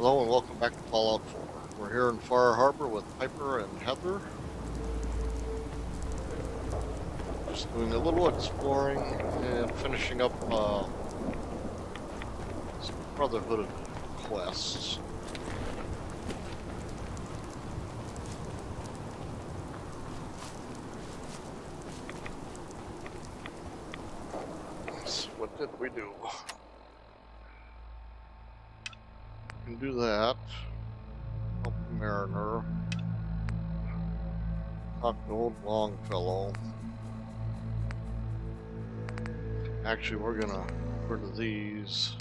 Hello and welcome back to Fallout 4. We're here in Far Harbor with Piper and Heather. Just doing a little exploring and finishing up some Brotherhood quests. So what did we do? We can do that. Help the mariner. Talk to old Longfellow. Actually, we're gonna go to these.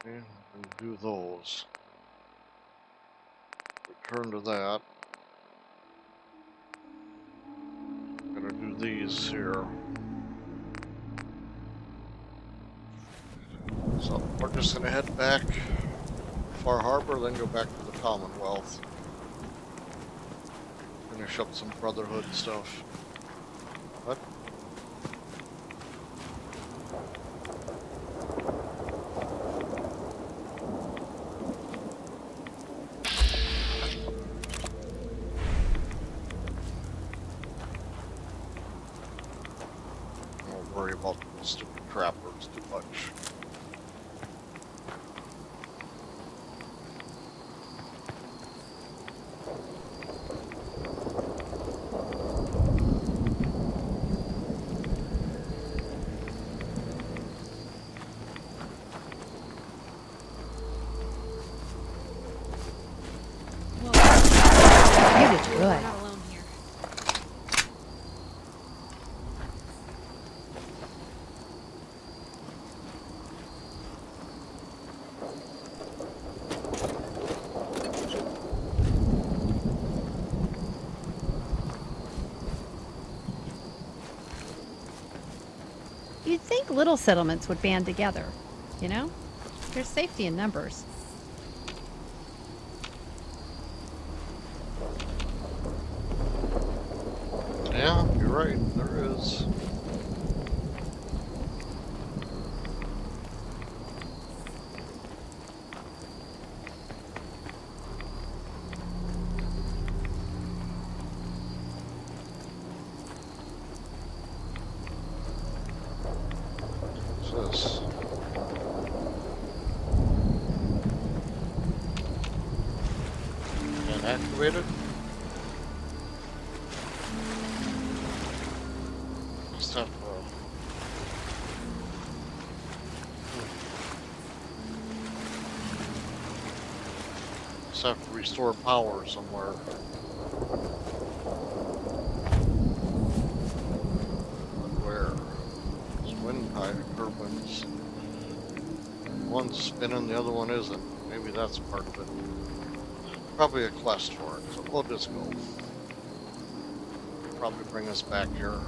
Okay, and do those. Return to that. Gonna do these here. So we're just gonna head back Far Harbor, then go back to the Commonwealth. Finish up some Brotherhood stuff. What? Don't worry about the stupid trappers too much. You did good. We're not alone here. You'd think little settlements would band together, you know? There's safety in numbers. Yeah, you're right, there is. What's this? And activated? Just have to restore power somewhere. Where? These wind turbines. One's spinning, the other one isn't. Maybe that's part of it. Probably a quest for it, so we'll just go. Probably bring us back here.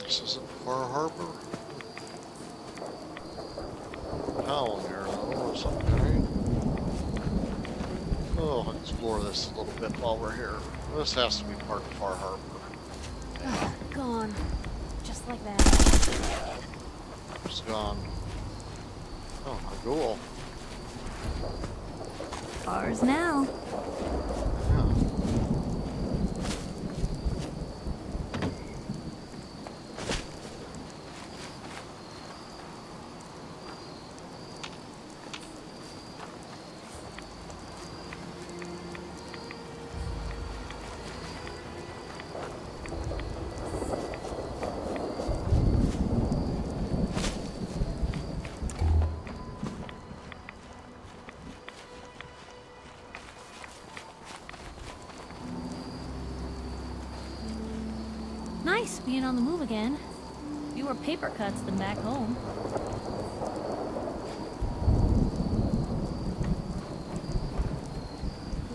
This isn't Far Harbor. Town here, though, or something. Oh, explore this a little bit while we're here. This has to be part of Far Harbor. Ah, gone. Just like that. It's gone. Oh, cool. Ours now. Yeah. being on the move again. Fewer paper cuts than back home.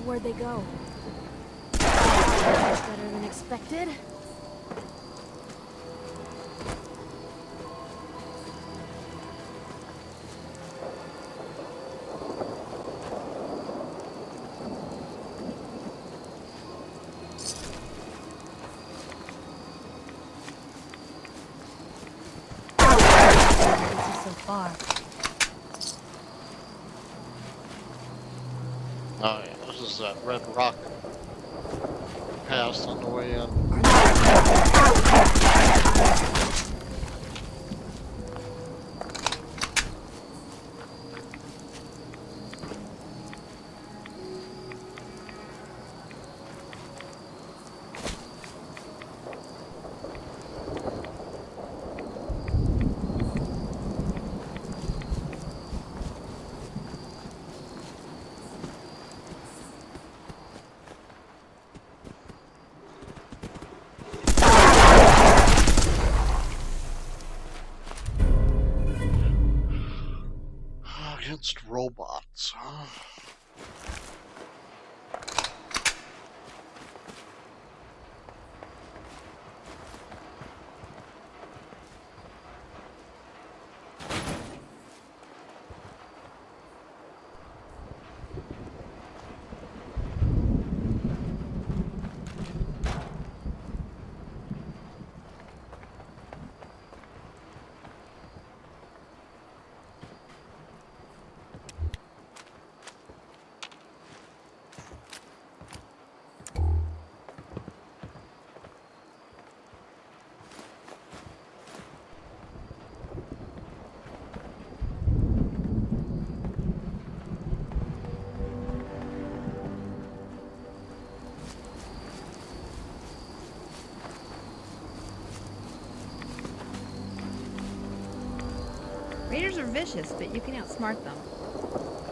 Where'd they go? Better than expected. So far. Oh yeah, this is that red rocket passed on the way in. Against robots, huh? Raiders are vicious, but you can outsmart them.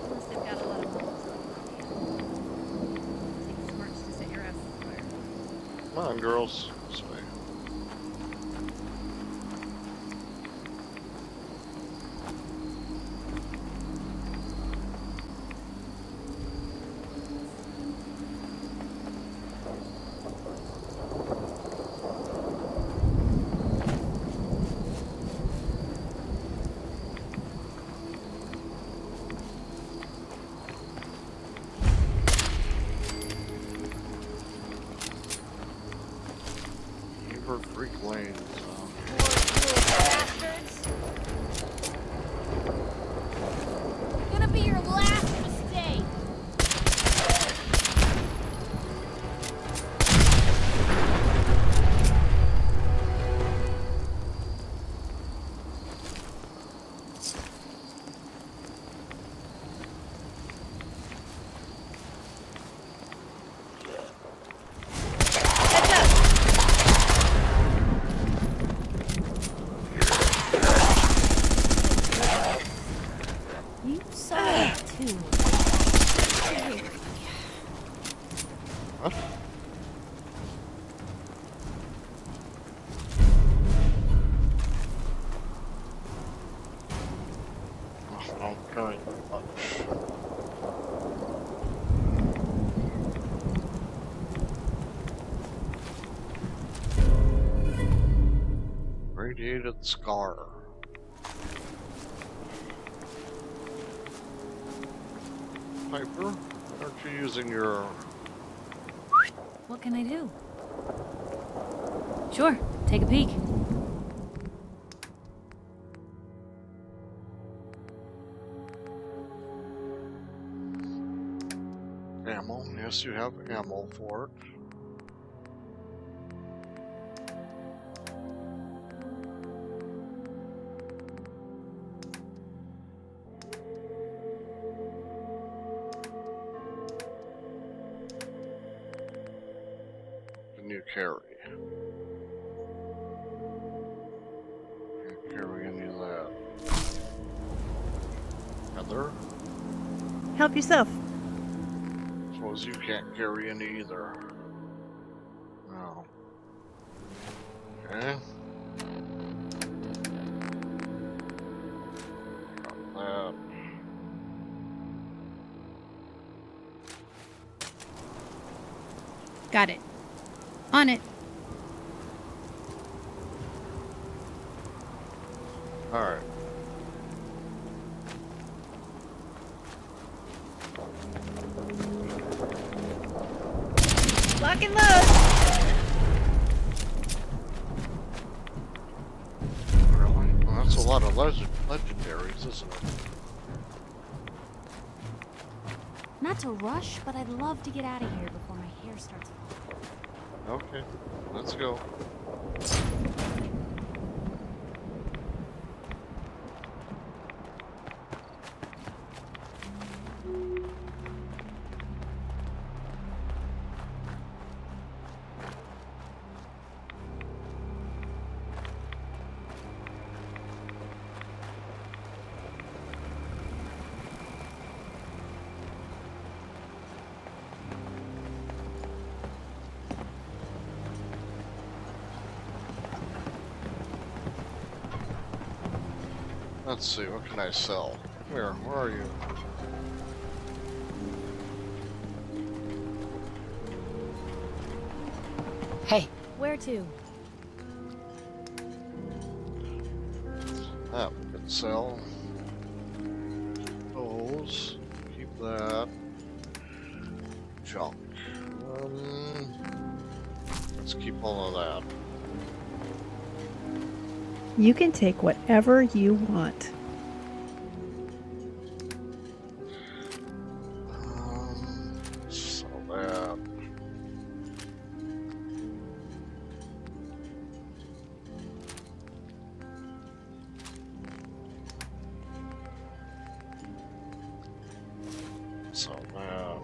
Unless they've got a lot of muscles. Take the smarts to set your ass on fire. Come on, girls. This way. Freak lanes. Bastards! Gonna be your last mistake! Very much. Radiated scar. Piper, why aren't you using your... What can I do? Sure, take a peek. Ammo? Yes, you have ammo for it. Can you carry? Can't carry any of that. Heather? Help yourself. Suppose you can't carry any either. No. Okay. Got that. Got it. On it. Alright. Lock and load. Really? Well, that's a lot of legendaries, isn't it? Not to rush, but I'd love to get out of here before my hair starts falling. Okay, let's go. Let's see, what can I sell? Where are you? Hey. Where to? That we could sell. Those. Keep that. Junk. Let's keep all of that. You can take whatever you want. Sell that. Sell that.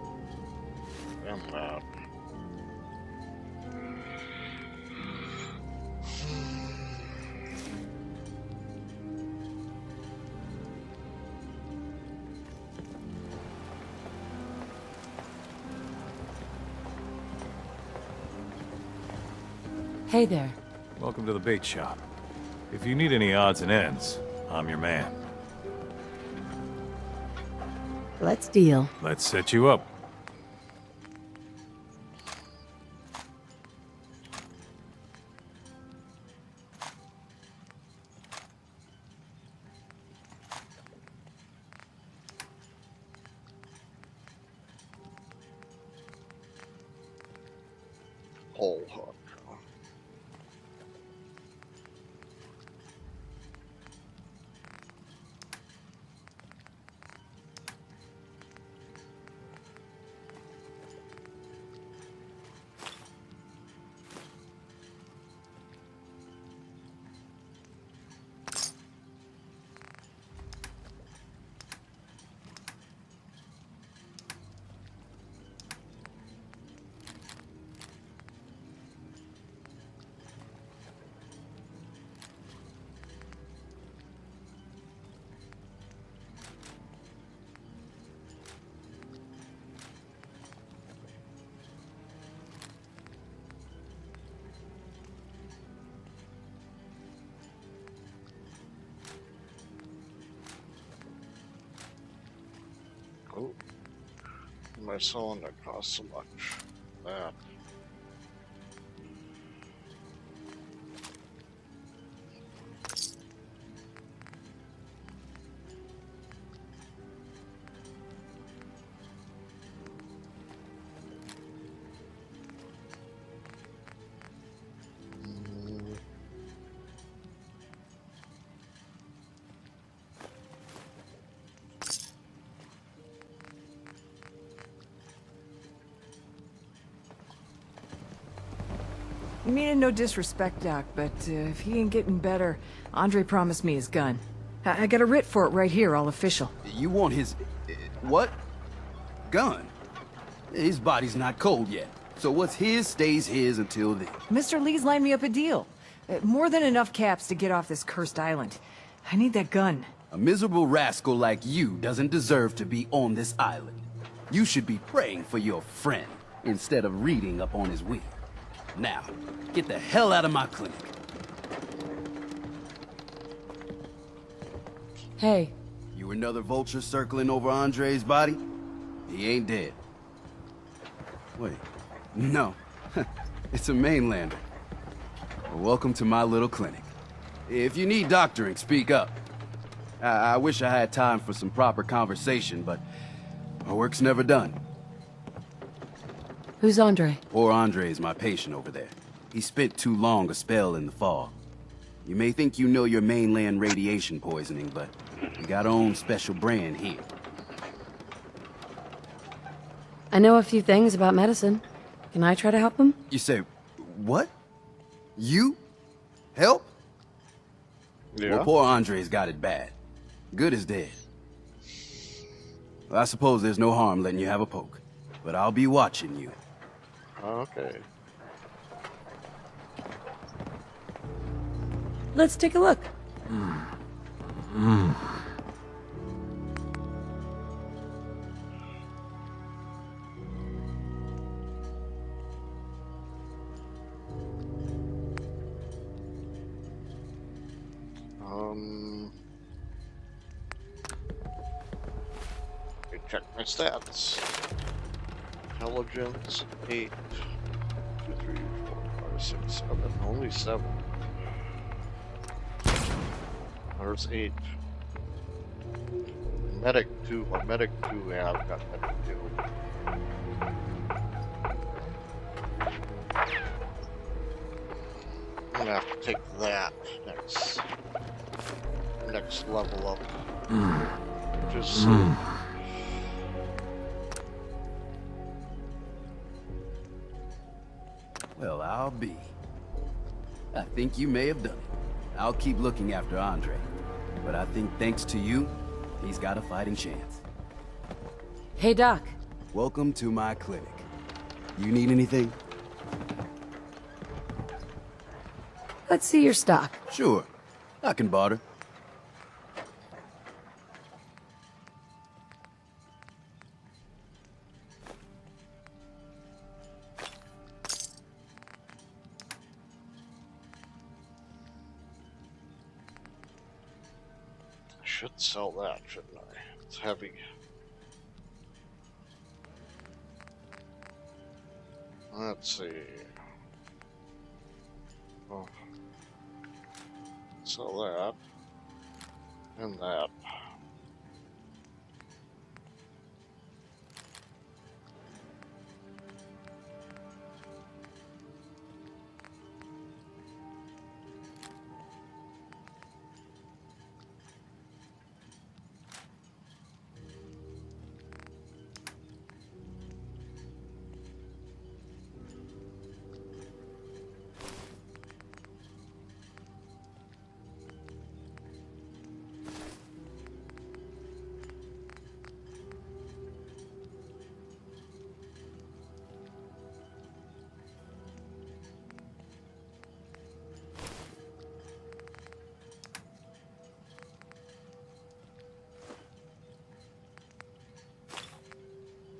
And that. Hey there. Welcome to the bait shop. If you need any odds and ends, I'm your man. Let's deal. Let's set you up. Pole hook. Oh, my selling that costs so much. That. Meaning no disrespect, Doc, but if he ain't getting better, Andre promised me his gun. I got a writ for it right here, all official. You want his... what? Gun? His body's not cold yet. So what's his stays his until then. Mr. Lee's lined me up a deal. More than enough caps to get off this cursed island. I need that gun. A miserable rascal like you doesn't deserve to be on this island. You should be praying for your friend instead of reading up on his will. Now, get the hell out of my clinic. Hey. You another vulture circling over Andre's body? He ain't dead. Wait, no. It's a mainlander. Well, welcome to my little clinic. If you need doctoring, speak up. I wish I had time for some proper conversation, but our work's never done. Who's Andre? Poor Andre's my patient over there. He spent too long a spell in the fog. You may think you know your mainland radiation poisoning, but we got our own special brand here. I know a few things about medicine. Can I try to help him? You say, what? You? Help? Yeah. Well, poor Andre's got it bad. Good as dead. Well, I suppose there's no harm letting you have a poke, but I'll be watching you. Okay. Let's take a look. Let me check my stats. Intelligence 8. 2, 3, 4, 5, 6, 7. Only 7. There's 8. Medic 2. Or medic 2. Yeah, I've got medic 2. I'm gonna have to take that next level up. Which is Well, I'll be. I think you may have done it. I'll keep looking after Andre. But I think thanks to you, he's got a fighting chance. Hey, Doc. Welcome to my clinic. You need anything? Let's see your stock. Sure. I can barter. I should sell that, shouldn't I? It's heavy. Let's see. Oh. Sell that. And that.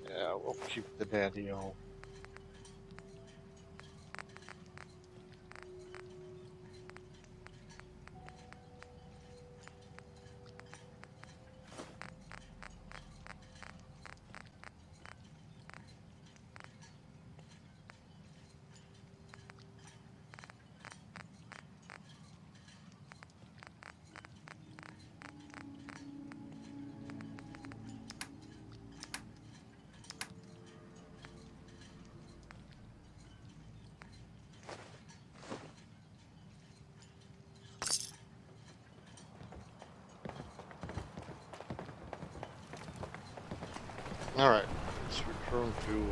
Yeah, we'll keep the daddy-o. Alright, let's return to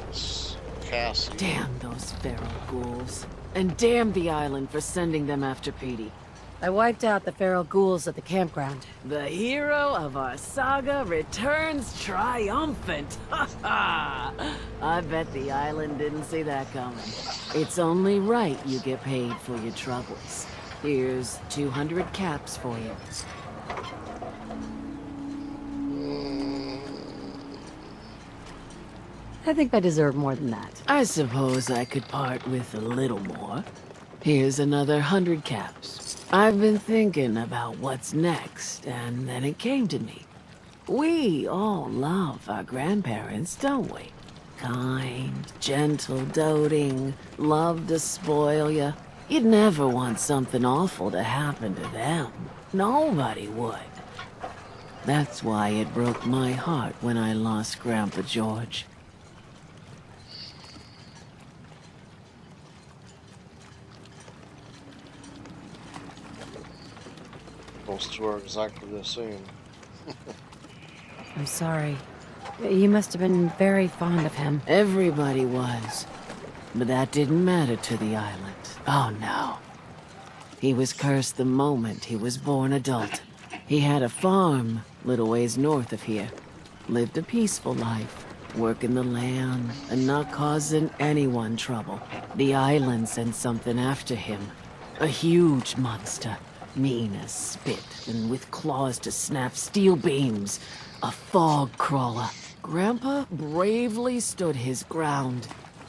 this Cassie. Damn those feral ghouls. And damn the island for sending them after Petey. I wiped out the feral ghouls at the campground. The hero of our saga returns triumphant. Ha ha! I bet the island didn't see that coming. It's only right you get paid for your troubles. Here's 200 caps for you. I think I deserve more than that. I suppose I could part with a little more. Here's another 100 caps. I've been thinking about what's next, and then it came to me. We all love our grandparents, don't we? Kind, gentle, doting, love to spoil you. You'd never want something awful to happen to them. Nobody would. That's why it broke my heart when I lost Grandpa George. Those two are exactly the same. I'm sorry. You must have been very fond of him. Everybody was. But that didn't matter to the island. Oh no. He was cursed the moment he was born adult. He had a farm, little ways north of here. Lived a peaceful life, working the land and not causing anyone trouble. The island sent something after him. A huge monster, mean as spit and with claws to snap steel beams. A fog crawler. Grandpa bravely stood his ground.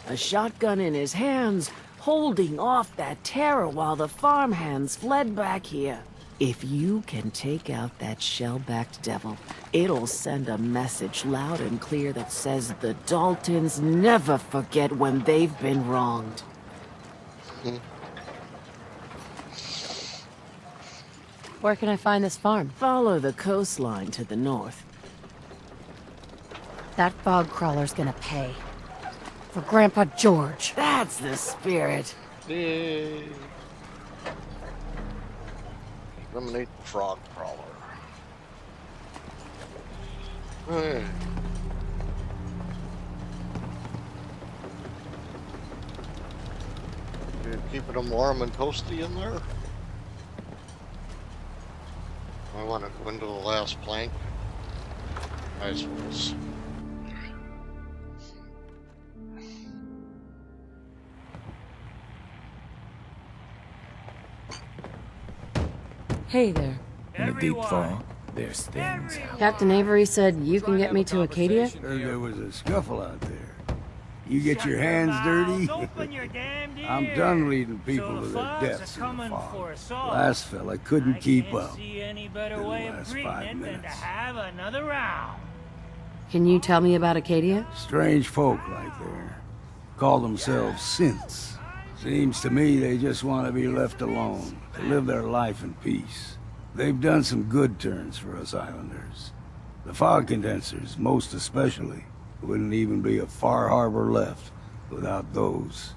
A shotgun in his hands, holding off that terror while the farmhands fled back here. If you can take out that shell-backed devil, it'll send a message loud and clear that says the Daltons never forget when they've been wronged. Where can I find this farm? Follow the coastline to the north. That fog crawler's gonna pay. For Grandpa George. That's the spirit. Yay! Eliminate the frog crawler. Hey. You keeping them warm and toasty in there? I want to go into the last plank. I suppose. Hey there. In a deep fog, there's things. Captain Avery said you can get me to Acadia? There was a scuffle out there. You get your hands dirty? I'm done leading people to their deaths in the fog. Last fella couldn't keep up. In the last 5 minutes. Can you tell me about Acadia? Strange folk like there. Call themselves synths. Seems to me they just want to be left alone, to live their life in peace. They've done some good turns for us islanders. The fog condensers, most especially. Wouldn't even be a Far Harbor left without those.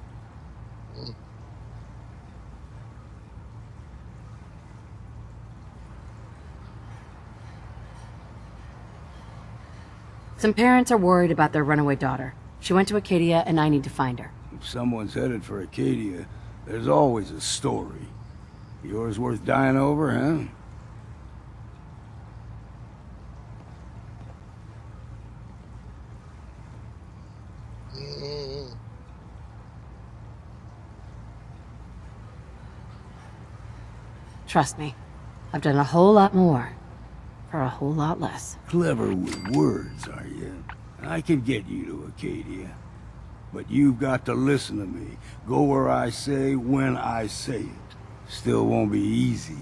Some parents are worried about their runaway daughter. She went to Acadia and I need to find her. If someone's headed for Acadia, there's always a story. Yours worth dying over, huh? Trust me, I've done a whole lot more for a whole lot less. Clever with words, are you? I can get you to Acadia. But you've got to listen to me. Go where I say, when I say it. Still won't be easy.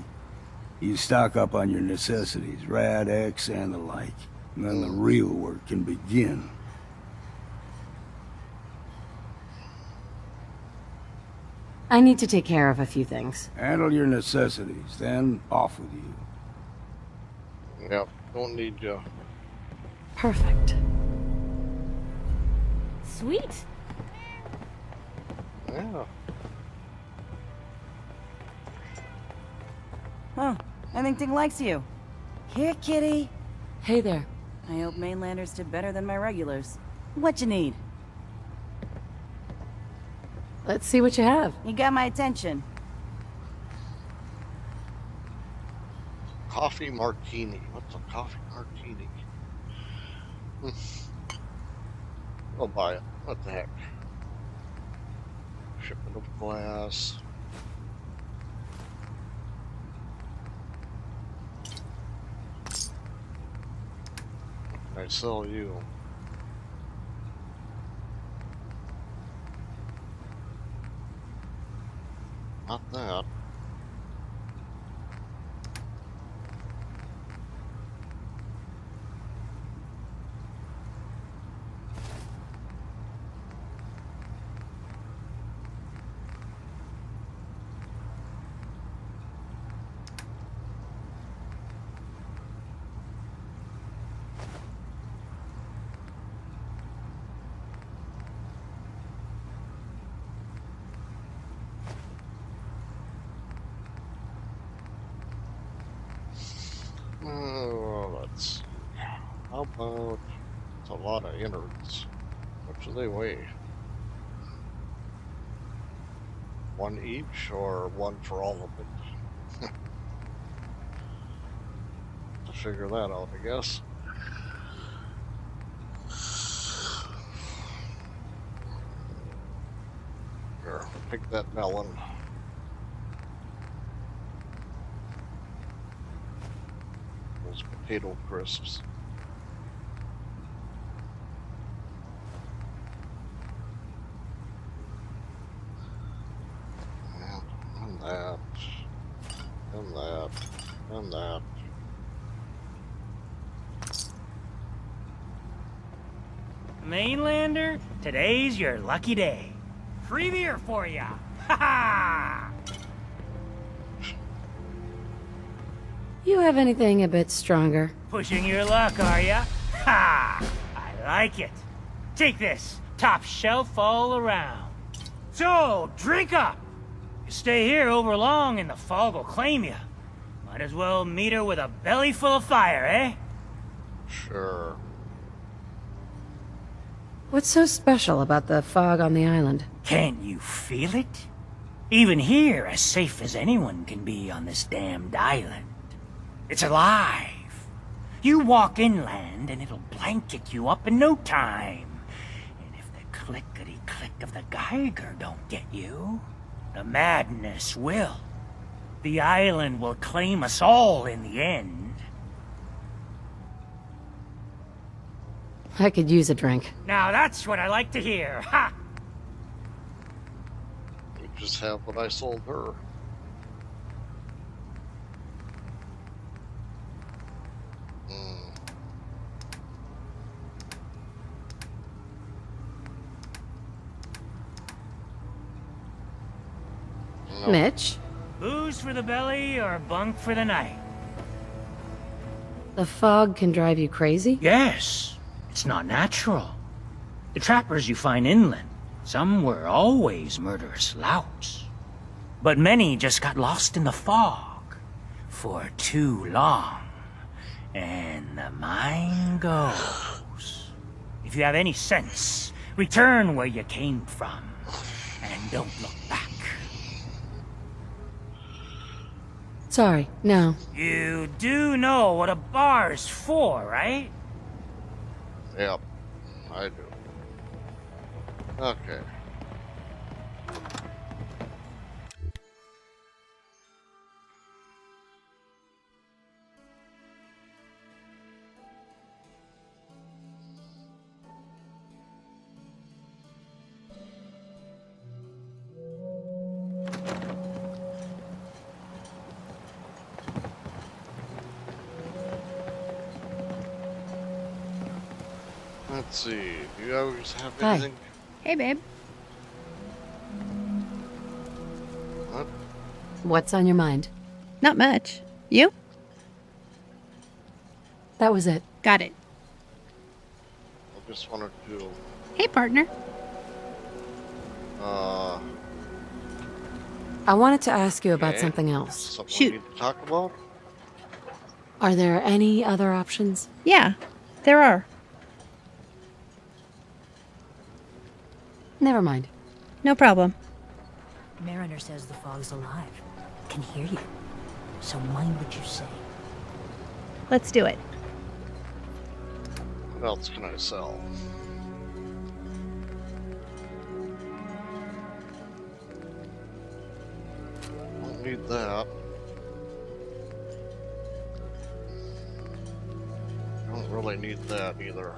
You stock up on your necessities, Rad X and the like. And then the real work can begin. I need to take care of a few things. Handle your necessities, then off with you. Yep, don't need you. Perfect. Sweet. Yeah. Huh. I think Ding likes you. Here, kitty. Hey there. I hope mainlanders did better than my regulars. What you need? Let's see what you have. You got my attention. Coffee martini. What's a coffee martini? I'll buy it. What the heck? Shipment of glass. I sell you. Not that. Let's. How about? It's a lot of innards. What do they weigh? One each, or one for all of it? To figure that out, I guess. Here, pick that melon. Those potato crisps. And that. And that. And that. Mainlander, today's your lucky day. Free beer for ya! Ha ha! You have anything a bit stronger? Pushing your luck, are ya? Ha! I like it. Take this, top shelf all around. So, drink up! You stay here over long and the fog will claim you. Might as well meet her with a belly full of fire, eh? Sure. What's so special about the fog on the island? Can't you feel it? Even here, as safe as anyone can be on this damned island. It's alive. You walk inland and it'll blanket you up in no time. And if the clickety-click of the Geiger don't get you, the madness will. The island will claim us all in the end. I could use a drink. Now that's what I like to hear, ha! You just have what I sold her. Nope. Mitch? Booze for the belly or bunk for the night? The fog can drive you crazy? Yes. It's not natural. The trappers you find inland, some were always murderous louts. But many just got lost in the fog for too long. And the mind goes. If you have any sense, return where you came from. And don't look back. Sorry, no. You do know what a bar's for, right? Yep, I do. Okay. Let's see. Do you always have Hi. anything? Hey, babe. What? What's on your mind? Not much. You? That was it. Got it. I just wanted to. Hey, partner. I wanted to ask you about Okay. something else. Something Shoot. we need to talk about? Are there any other options? Yeah, there are. Never mind. No problem. Mariner says the fog's alive. Can hear you. So mind what you say. Let's do it. What else can I sell? Don't need that. Don't really need that either.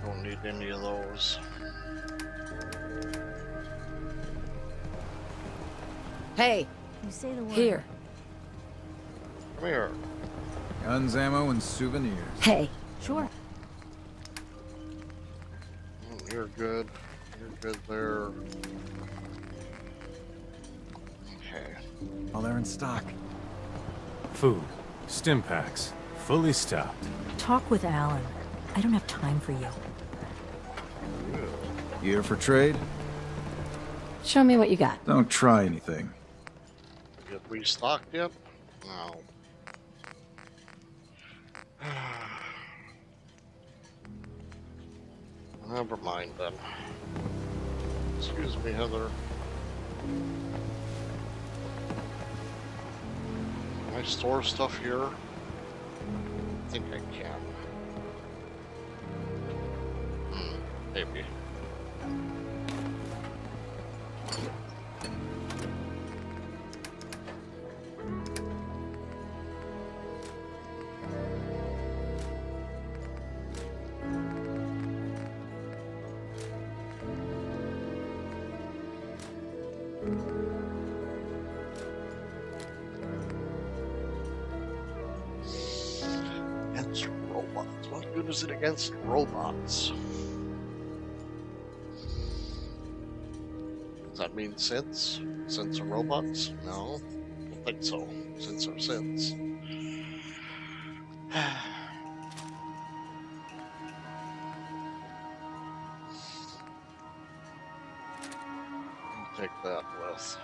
Don't need any of those. Hey, You say the word. here. Come here. Guns, ammo, and souvenirs. Hey. Sure. You're good. You're good there. Okay. All they're in stock. Food. Stim packs. Fully stocked. Talk with Alan. I don't have time for you. You here for trade? Show me what you got. Don't try anything. Get restocked yet? No. Never mind then. Excuse me, Heather. Can I store stuff here? I think I can. Maybe. Against robots. What good is it against robots? Does that mean synths? Synths are robots? No, I don't think so. Synths are synths. Take that with.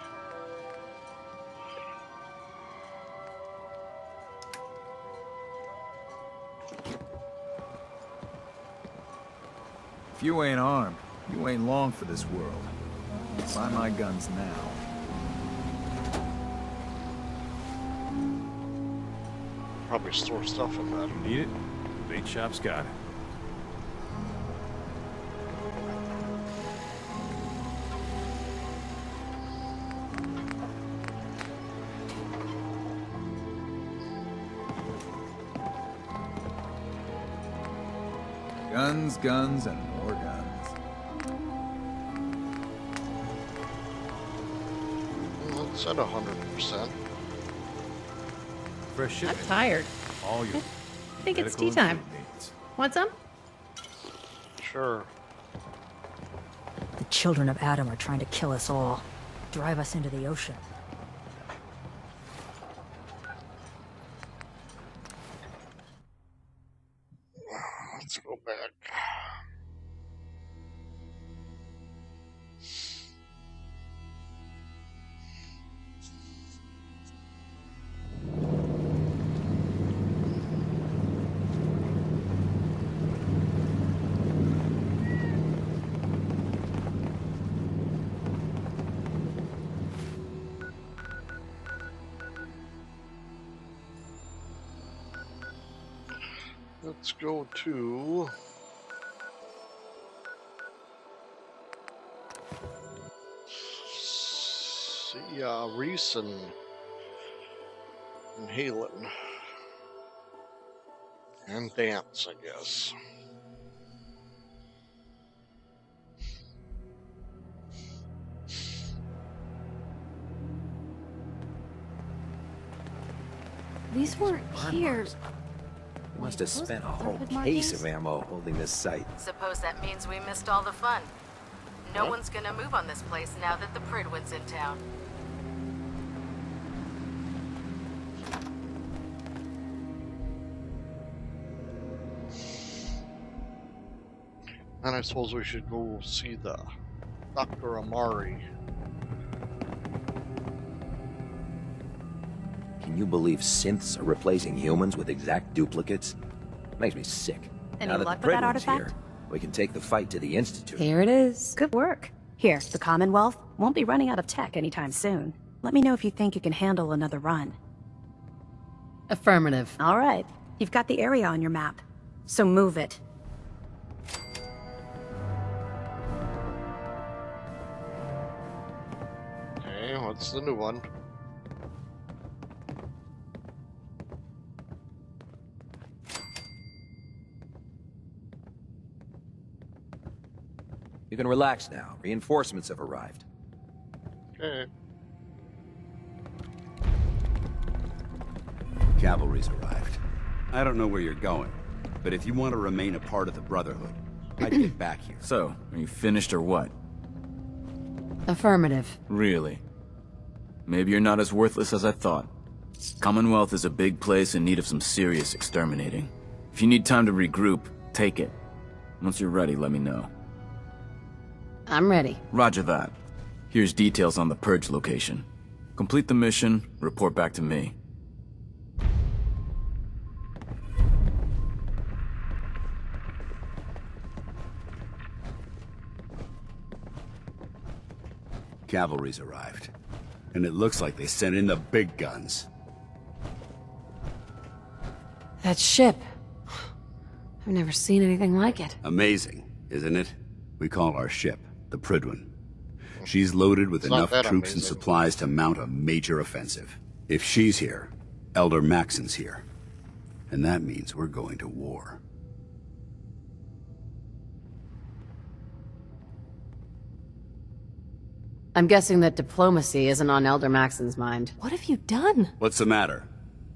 If you ain't armed, you ain't long for this world. Buy my guns now. Probably store stuff in that. You need it? Bait shop's got it. Guns, guns, and more guns. Well, it's at 100%. Fresh I'm shipment. tired. All your I think it's medical tea time. and food needs. Want some? Sure. The children of Adam are trying to kill us all. Drive us into the ocean. Let's go back. Let's go to Reese and Halen and dance, I guess. These weren't here. We must have spent a whole Liquid case markings? of ammo holding this site. Suppose that means we missed all the fun. No one's gonna move on this place now that the Pridwin's in town. And I suppose we should go see the Dr. Amari. Can you believe synths are replacing humans with exact duplicates? Makes me sick. Any now that luck the with that Pridwin's artifact? here, we can take the fight to the Institute. Here it is. Good work. Here, the Commonwealth won't be running out of tech anytime soon. Let me know if you think you can handle another run. Affirmative. All right. You've got the area on your map, so move it. Okay, what's the new one? You can relax now. Reinforcements have arrived. Okay. Cavalry's arrived. I don't know where you're going, but if you want to remain a part of the Brotherhood, I'd get back here. So, are you finished or what? Affirmative. Really? Maybe you're not as worthless as I thought. Commonwealth is a big place in need of some serious exterminating. If you need time to regroup, Take it. Once you're ready, let me know. I'm ready. Roger that. Here's details on the Purge location. Complete the mission, report back to me. Cavalry's arrived. And it looks like they sent in the big guns. That ship. I've never seen anything like it. Amazing, isn't it? We call our ship the Prydwen. She's loaded with It's not enough that troops and amazing. supplies to mount a major offensive. If she's here, Elder Maxon's here. And that means we're going to war. I'm guessing that diplomacy isn't on Elder Maxon's mind. What have you done? What's the matter?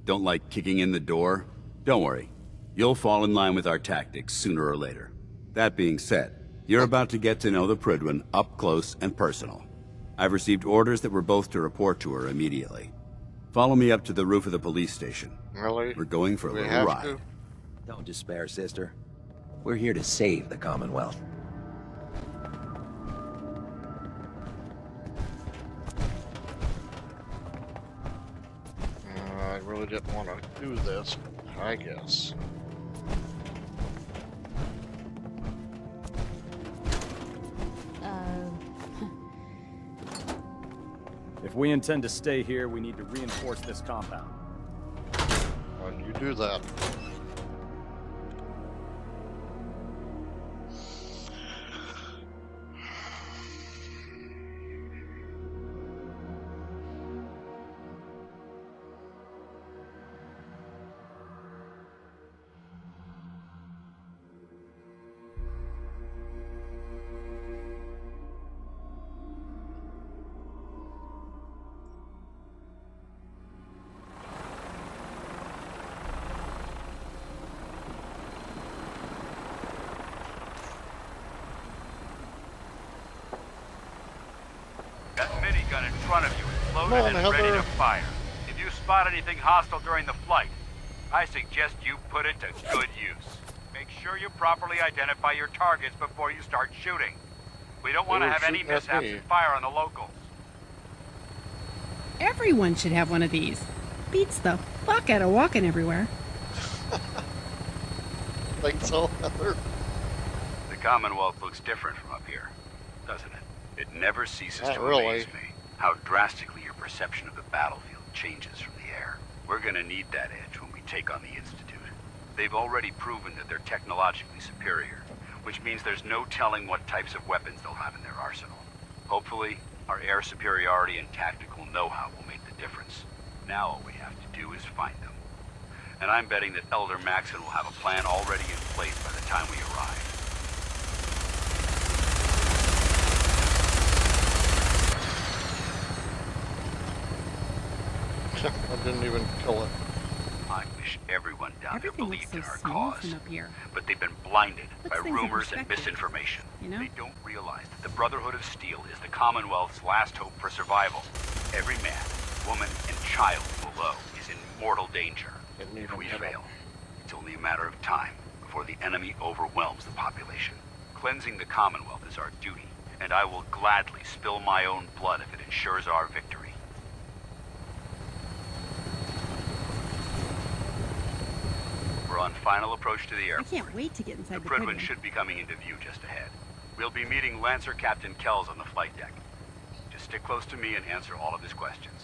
Don't like kicking in the door? Don't worry. You'll fall in line with our tactics sooner or later. That being said, you're about to get to know the Prydwen up close and personal. I've received orders that we're both to report to her immediately. Follow me up to the roof of the police station. Really? We're going for a We little have ride. to? Don't despair, sister. We're here to save the Commonwealth. I really didn't want to do this, but I guess. If we intend to stay here, we need to reinforce this compound. When you do that. That minigun in front of you is loaded Come on, and ready Heather. to fire. If you spot anything hostile during the flight, I suggest you put it to good use. Make sure you properly identify your targets before you start shooting. We don't want to They were have any shooting at mishaps me. and fire on the locals. Everyone should have one of these. Beats the fuck out of walking everywhere. Think so, Heather? The Commonwealth looks different from up here, doesn't it? It never ceases Not to really. amaze me how drastically your perception of the battlefield changes from the air. We're gonna need that edge when we take on the Institute. They've already proven that they're technologically superior, which means there's no telling what types of weapons they'll have in their arsenal. Hopefully, our air superiority and tactical know-how will make the difference. Now all we have to do is find them. And I'm betting that Elder Maxon will have a plan already in place by the time we arrive. I didn't even kill it. I wish everyone down there Everything looks believed so in our small cause, from up here. but they've been blinded Puts by things in rumors and perspective, misinformation. you know? They don't realize that the Brotherhood of Steel is the Commonwealth's last hope for survival. Every man, woman, and child below is in mortal danger. If we fail, it's only a matter of time before the enemy overwhelms the population. Cleansing the Commonwealth is our duty, and I will gladly spill my own blood if it ensures our victory. We're on final approach to the I airport. can't wait to get inside The the Prydwen Prydwen. should be coming into view just ahead. We'll be meeting Lancer Captain Kells on the flight deck. Just stick close to me and answer all of his questions.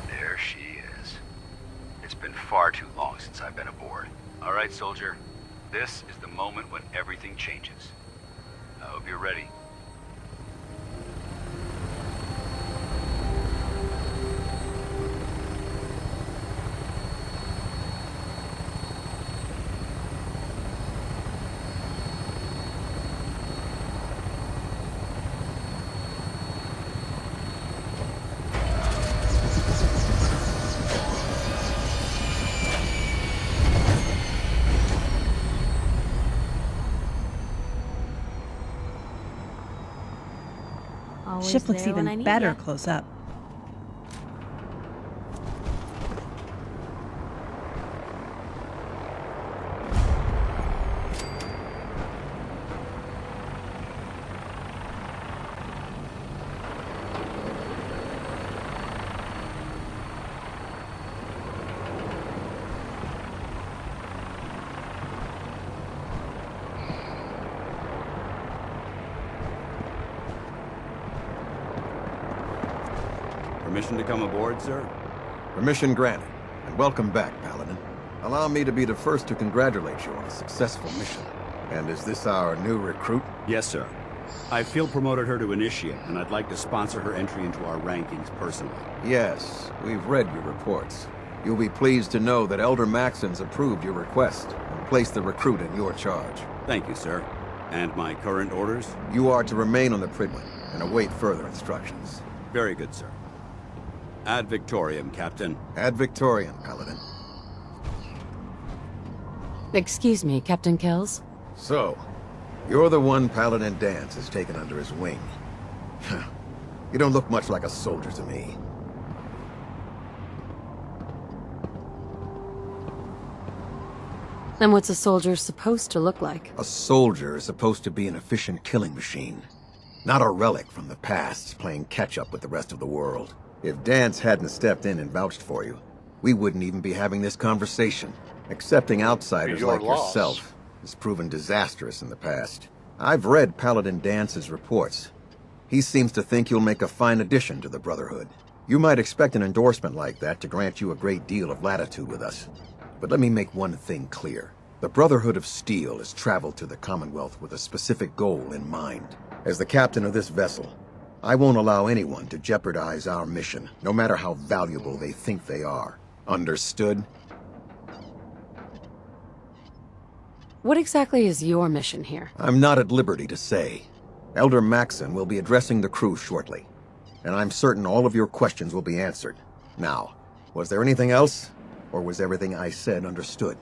There she is. It's been far too long since I've been aboard. All right, soldier. This is the moment when everything changes. I hope you're ready. Always Ship looks there when I even need better ya. close up. Permission to come aboard, sir? Permission granted, and welcome back, Paladin. Allow me to be the first to congratulate you on a successful mission. And is this our new recruit? Yes, sir. I field promoted her to initiate, and I'd like to sponsor her entry into our rankings personally. Yes, we've read your reports. You'll be pleased to know that Elder Maxon's approved your request and placed the recruit in your charge. Thank you, sir. And my current orders? You are to remain on the Pridwin and await further instructions. Very good, sir. Ad Victoriam, Captain. Ad Victoriam, Paladin. Excuse me, Captain Kells? So, you're the one Paladin Danse has taken under his wing. You don't look much like a soldier to me. Then what's a soldier supposed to look like? A soldier is supposed to be an efficient killing machine. Not a relic from the past, playing catch-up with the rest of the world. If Danse hadn't stepped in and vouched for you, we wouldn't even be having this conversation. Accepting outsiders Your like loss. yourself has proven disastrous in the past. I've read Paladin Dance's reports. He seems to think you'll make a fine addition to the Brotherhood. You might expect an endorsement like that to grant you a great deal of latitude with us. But let me make one thing clear. The Brotherhood of Steel has traveled to the Commonwealth with a specific goal in mind. As the captain of this vessel, I won't allow anyone to jeopardize our mission, no matter how valuable they think they are. Understood? What exactly is your mission here? I'm not at liberty to say. Elder Maxon will be addressing the crew shortly, and I'm certain all of your questions will be answered. Now, was there anything else, or was everything I said understood?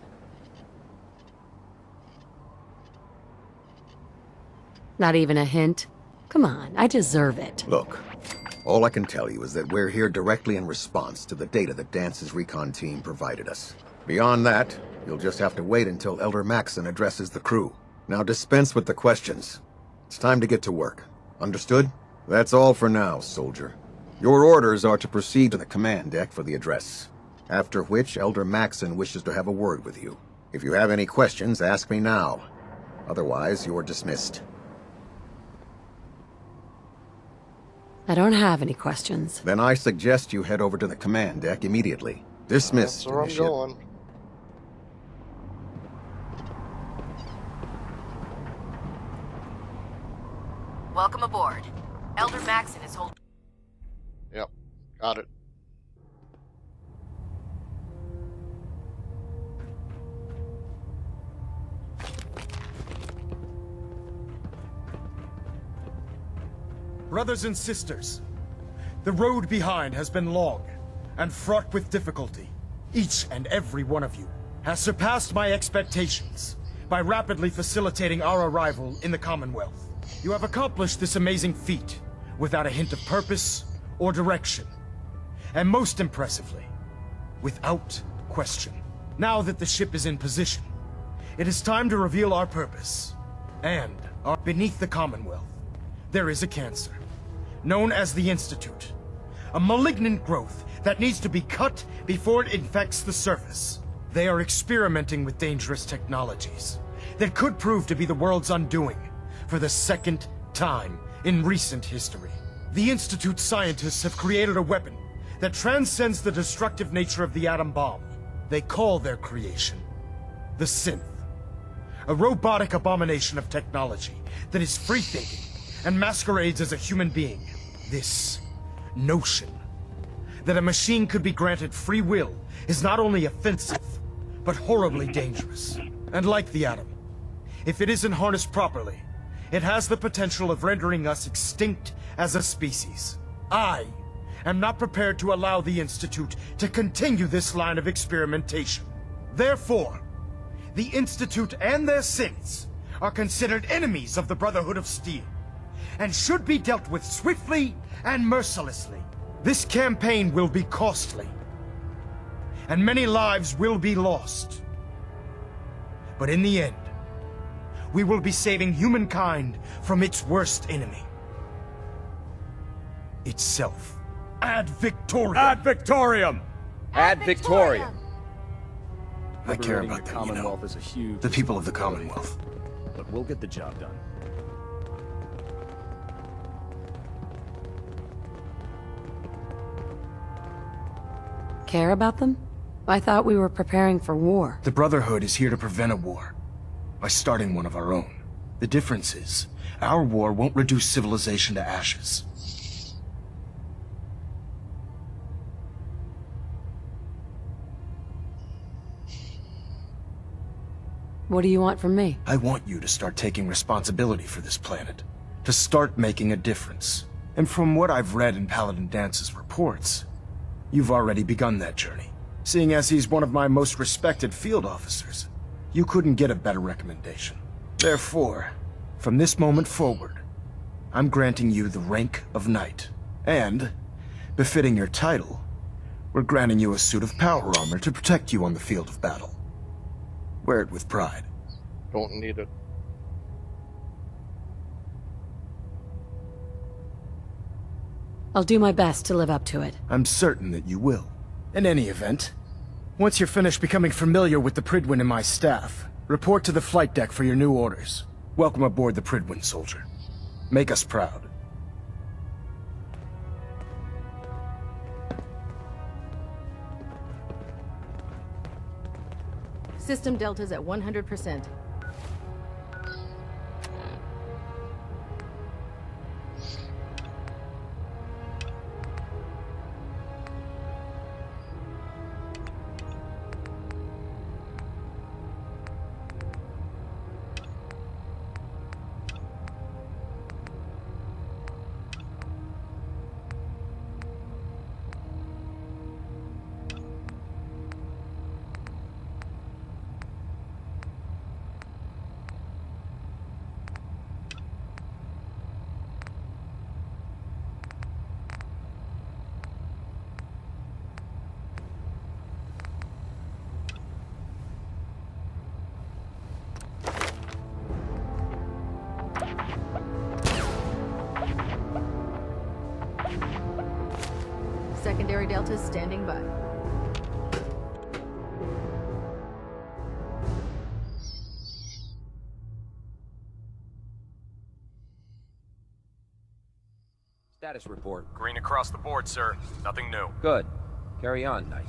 Not even a hint? Come on, I deserve it. Look, all I can tell you is that we're here directly in response to the data that Dance's recon team provided us. Beyond that, you'll just have to wait until Elder Maxon addresses the crew. Now dispense with the questions. It's time to get to work. Understood? That's all for now, soldier. Your orders are to proceed to the command deck for the address. After which, Elder Maxon wishes to have a word with you. If you have any questions, ask me now. Otherwise, you're dismissed. I don't have any questions. Then I suggest you head over to the command deck immediately. Dismissed, That's where I'm Initiate. going. Welcome aboard. Elder Maxon is holding... Yep, got it. Brothers and sisters, the road behind has been long and fraught with difficulty. Each and every one of you has surpassed my expectations by rapidly facilitating our arrival in the Commonwealth. You have accomplished this amazing feat without a hint of purpose or direction, and most impressively, without question. Now that the ship is in position, it is time to reveal our purpose. And beneath the Commonwealth, there is a cancer, known as the Institute. A malignant growth that needs to be cut before it infects the surface. They are experimenting with dangerous technologies that could prove to be the world's undoing for the second time in recent history. The Institute's scientists have created a weapon that transcends the destructive nature of the atom bomb. They call their creation the synth. A robotic abomination of technology that is free-thinking and masquerades as a human being. This notion that a machine could be granted free will is not only offensive, but horribly dangerous. And like the atom, if it isn't harnessed properly, it has the potential of rendering us extinct as a species. I am not prepared to allow the Institute to continue this line of experimentation. Therefore, the Institute and their synths are considered enemies of the Brotherhood of Steel, and should be dealt with swiftly and mercilessly. This campaign will be costly, and many lives will be lost. But in the end, we will be saving humankind from its worst enemy. Itself. Ad Victoriam! Ad Victoriam! Ad Victoriam! I care Liberating about the them, you know. Commonwealth is a huge The people of the Commonwealth. but we'll get the job done. Care about them? I thought we were preparing for war. The Brotherhood is here to prevent a war by starting one of our own. The difference is, our war won't reduce civilization to ashes. What do you want from me? I want you to start taking responsibility for this planet. To start making a difference. And from what I've read in Paladin Dance's reports, you've already begun that journey. Seeing as he's one of my most respected field officers, you couldn't get a better recommendation. Therefore, from this moment forward, I'm granting you the rank of Knight. And, befitting your title, we're granting you a suit of power armor to protect you on the field of battle. Wear it with pride. Don't need it. I'll do my best to live up to it. I'm certain that you will. In any event, once you're finished becoming familiar with the Pridwin and my staff, report to the flight deck for your new orders. Welcome aboard the Pridwin, soldier. Make us proud. System Delta's at 100%. Secondary Delta's standing by. Status report. Green across the board, sir. Nothing new. Good. Carry on, Knight.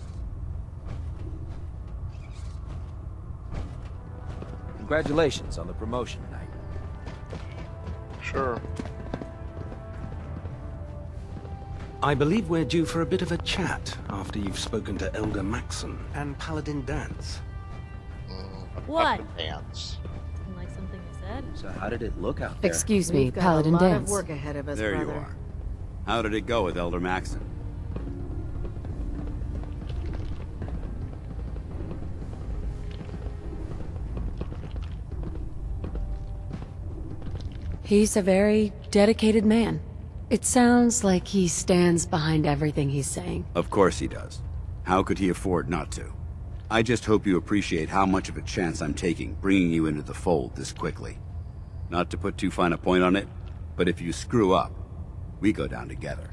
Congratulations on the promotion, Knight. Sure. I believe we're due for a bit of a chat after you've spoken to Elder Maxon and Paladin Dance. What? Dance. Like something I said? So how did it look out there? Excuse me, We've got Paladin a lot Dance. of work ahead of us, There brother. you are. How did it go with Elder Maxon? He's a very dedicated man. It sounds like he stands behind everything he's saying. Of course he does. How could he afford not to? I just hope you appreciate how much of a chance I'm taking bringing you into the fold this quickly. Not to put too fine a point on it, but if you screw up, we go down together.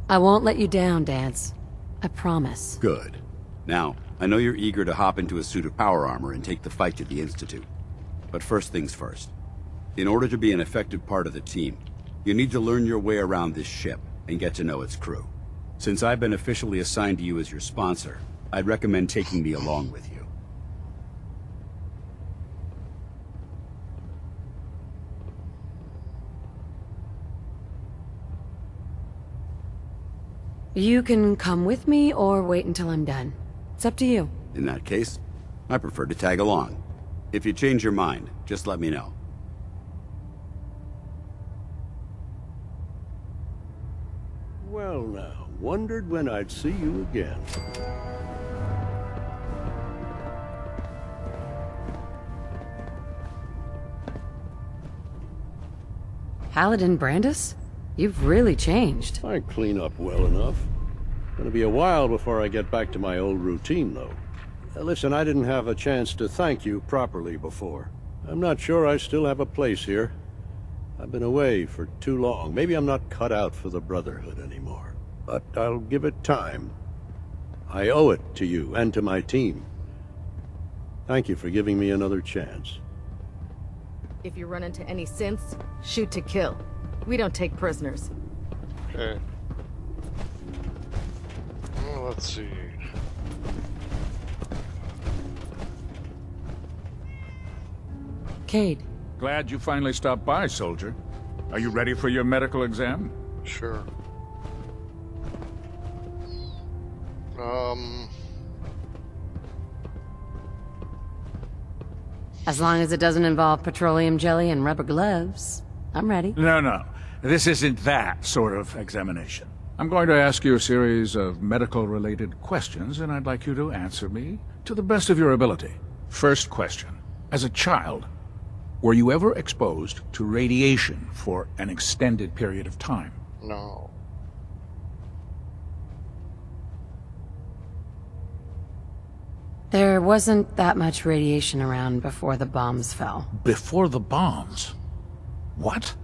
I won't let you down, Dance. I promise. Good. Now, I know you're eager to hop into a suit of power armor and take the fight to the Institute. But first things first. In order to be an effective part of the team, you need to learn your way around this ship and get to know its crew. Since I've been officially assigned to you as your sponsor, I'd recommend taking me along with you. You can come with me or wait until I'm done. It's up to you. In that case, I prefer to tag along. If you change your mind, just let me know. Well now, wondered when I'd see you again. Paladin Brandis? You've really changed. I clean up well enough. Gonna be a while before I get back to my old routine, though. Listen, I didn't have a chance to thank you properly before. I'm not sure I still have a place here. I've been away for too long. Maybe I'm not cut out for the Brotherhood anymore. But I'll give it time. I owe it to you and to my team. Thank you for giving me another chance. If you run into any synths, shoot to kill. We don't take prisoners. Okay. Well, let's see. Cade. Glad you finally stopped by, soldier. Are you ready for your medical exam? Sure. As long as it doesn't involve petroleum jelly and rubber gloves, I'm ready. No. This isn't that sort of examination. I'm going to ask you a series of medical-related questions, and I'd like you to answer me to the best of your ability. First question. As a child, were you ever exposed to radiation for an extended period of time? No. There wasn't that much radiation around before the bombs fell. Before the bombs? What?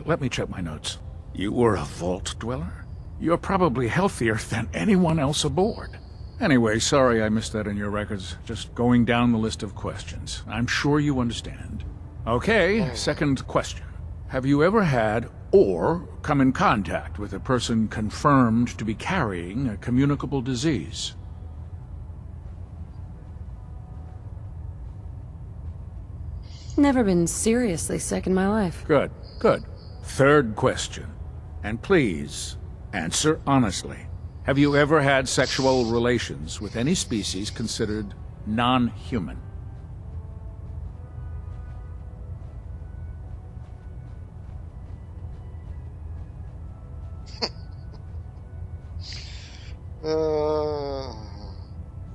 Let me check my notes. You were a vault dweller? You're probably healthier than anyone else aboard. Anyway, sorry I missed that in your records. Just going down the list of questions. I'm sure you understand. Okay, second question. Have you ever had or come in contact with a person confirmed to be carrying a communicable disease? Never been seriously sick in my life. Good. Third question. And please, answer honestly. Have you ever had sexual relations with any species considered non-human?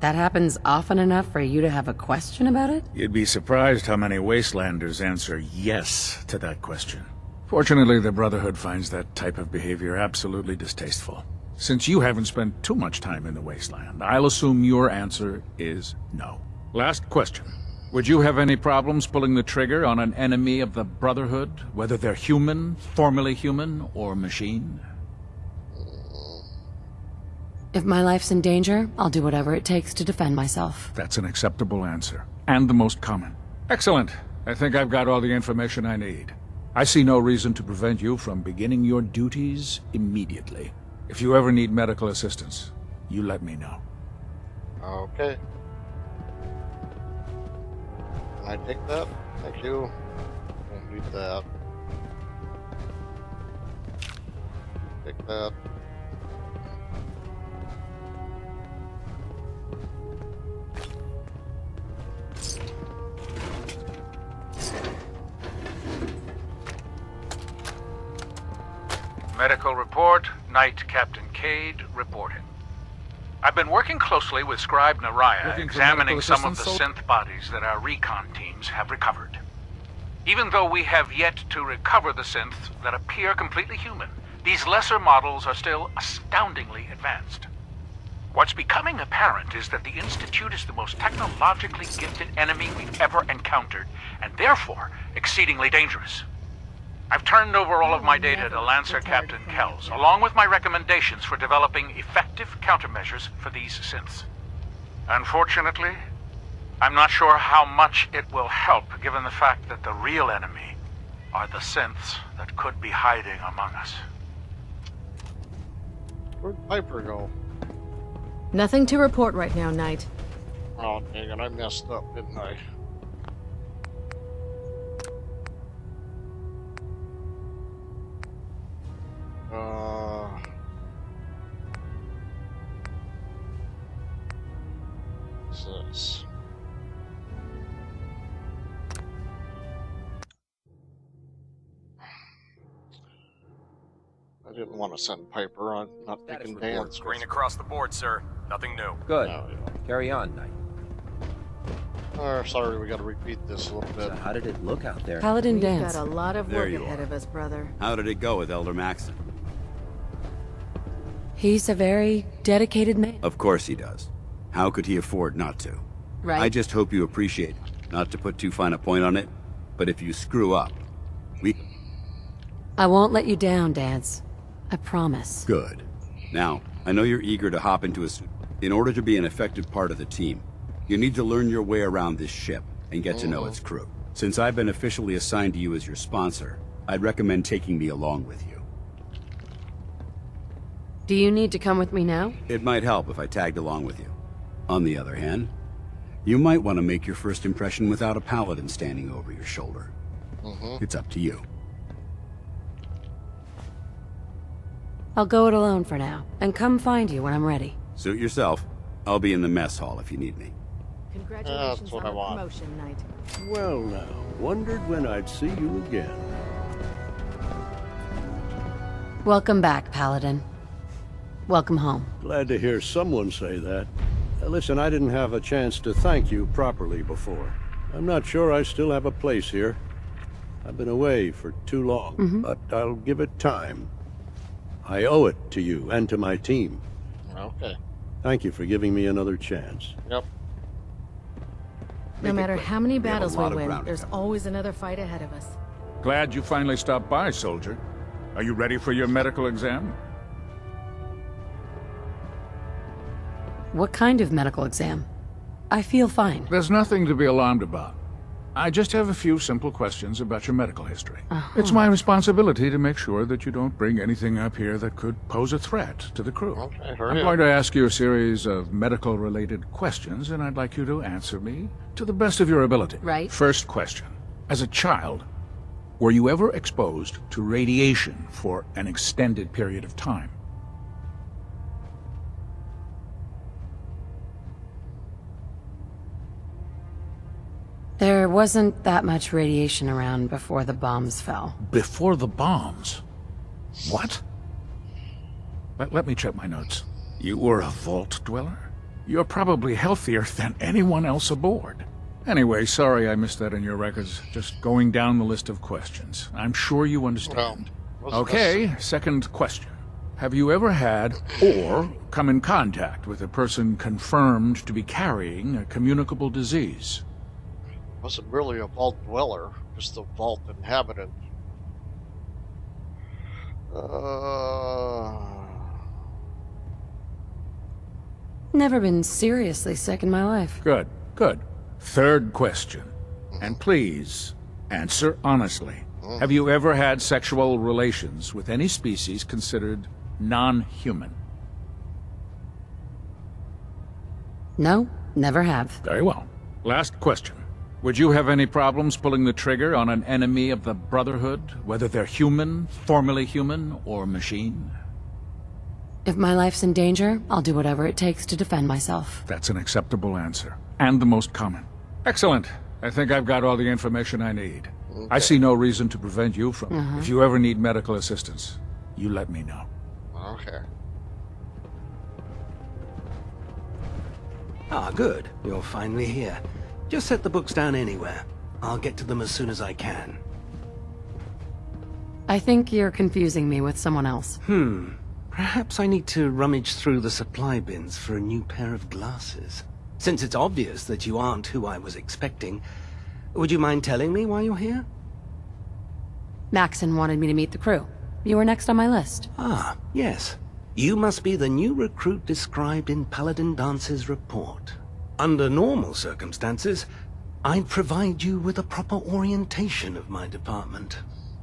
That happens often enough for you to have a question about it? You'd be surprised how many Wastelanders answer yes to that question. Fortunately, the Brotherhood finds that type of behavior absolutely distasteful. Since you haven't spent too much time in the Wasteland, I'll assume your answer is no. Last question. Would you have any problems pulling the trigger on an enemy of the Brotherhood, whether they're human, formerly human, or machine? If my life's in danger, I'll do whatever it takes to defend myself. That's an acceptable answer, and the most common. Excellent. I think I've got all the information I need. I see no reason to prevent you from beginning your duties immediately. If you ever need medical assistance, you let me know. Okay. Can I take that? Thank you. Don't need that. Take that. Medical report, Knight Captain Cade reporting. I've been working closely with Scribe Naraya, examining some of the synth bodies that our recon teams have recovered. Even though we have yet to recover the synths that appear completely human, these lesser models are still astoundingly advanced. What's becoming apparent is that the Institute is the most technologically gifted enemy we've ever encountered, and therefore exceedingly dangerous. I've turned over all of my data to Lancer Captain Kells, along with my recommendations for developing effective countermeasures for these synths. Unfortunately, I'm not sure how much it will help, given the fact that the real enemy are the synths that could be hiding among us. Where'd Piper go? Nothing to report right now, Knight. Oh, dang it, I messed up, didn't I? I didn't want to send Piper. I'm not thinking dance. Green across the board, sir. Nothing new. Good. No, Carry on, Knight. Sorry, we got to repeat this a little bit. So how did it look out there? Paladin We've dance. got a lot of There work you ahead are. of us, brother. How did it go with Elder Maxon? He's a very dedicated man. Of course he does. How could he afford not to? Right. I just hope you appreciate it. Not to put too fine a point on it, but if you screw up, we... I won't let you down, Dance. I promise. Good. Now, I know you're eager to hop into a suit. In order to be an effective part of the team, you need to learn your way around this ship and get to know its crew. Since I've been officially assigned to you as your sponsor, I'd recommend taking me along with you. Do you need to come with me now? It might help if I tagged along with you. On the other hand, you might want to make your first impression without a paladin standing over your shoulder. It's up to you. I'll go it alone for now, and come find you when I'm ready. Suit yourself. I'll be in the mess hall if you need me. Congratulations That's what on I the want. promotion, Knight. Well now, wondered when I'd see you again. Welcome back, Paladin. Welcome home. Glad to hear someone say that. Listen, I didn't have a chance to thank you properly before. I'm not sure I still have a place here. I've been away for too long, but I'll give it time. I owe it to you and to my team. Okay. Thank you for giving me another chance. Yep. No matter how many have a battles we lot of win, ground to there's cover. always another fight ahead of us. Glad you finally stopped by, soldier. Are you ready for your medical exam? What kind of medical exam? I feel fine. There's nothing to be alarmed about. I just have a few simple questions about your medical history. It's my responsibility to make sure that you don't bring anything up here that could pose a threat to the crew. Okay, I'm hurry going up. to ask you a series of medical-related questions, and I'd like you to answer me to the best of your ability. Right. First question. As a child, were you ever exposed to radiation for an extended period of time? There wasn't that much radiation around before the bombs fell. Before the bombs? What? Let me check my notes. You were a vault dweller? You're probably healthier than anyone else aboard. Anyway, sorry I missed that in your records. Just going down the list of questions. I'm sure you understand. Okay, second question. Have you ever had or come in contact with a person confirmed to be carrying a communicable disease? Wasn't really a vault dweller, just a vault inhabitant. Never been seriously sick in my life. Good, good. Third question. And please, answer honestly. Have you ever had sexual relations with any species considered non-human? No, never have. Very well. Last question. Would you have any problems pulling the trigger on an enemy of the Brotherhood, whether they're human, formerly human, or machine? If my life's in danger, I'll do whatever it takes to defend myself. That's an acceptable answer, and the most common. Excellent. I think I've got all the information I need. I see no reason to prevent you from... If you ever need medical assistance, you let me know. Okay. Ah, good. You're finally here. Just set the books down anywhere. I'll get to them as soon as I can. I think you're confusing me with someone else. Perhaps I need to rummage through the supply bins for a new pair of glasses. Since it's obvious that you aren't who I was expecting, would you mind telling me why you're here? Maxon wanted me to meet the crew. You were next on my list. Ah, yes. You must be the new recruit described in Paladin Dance's report. Under normal circumstances, I'd provide you with a proper orientation of my department.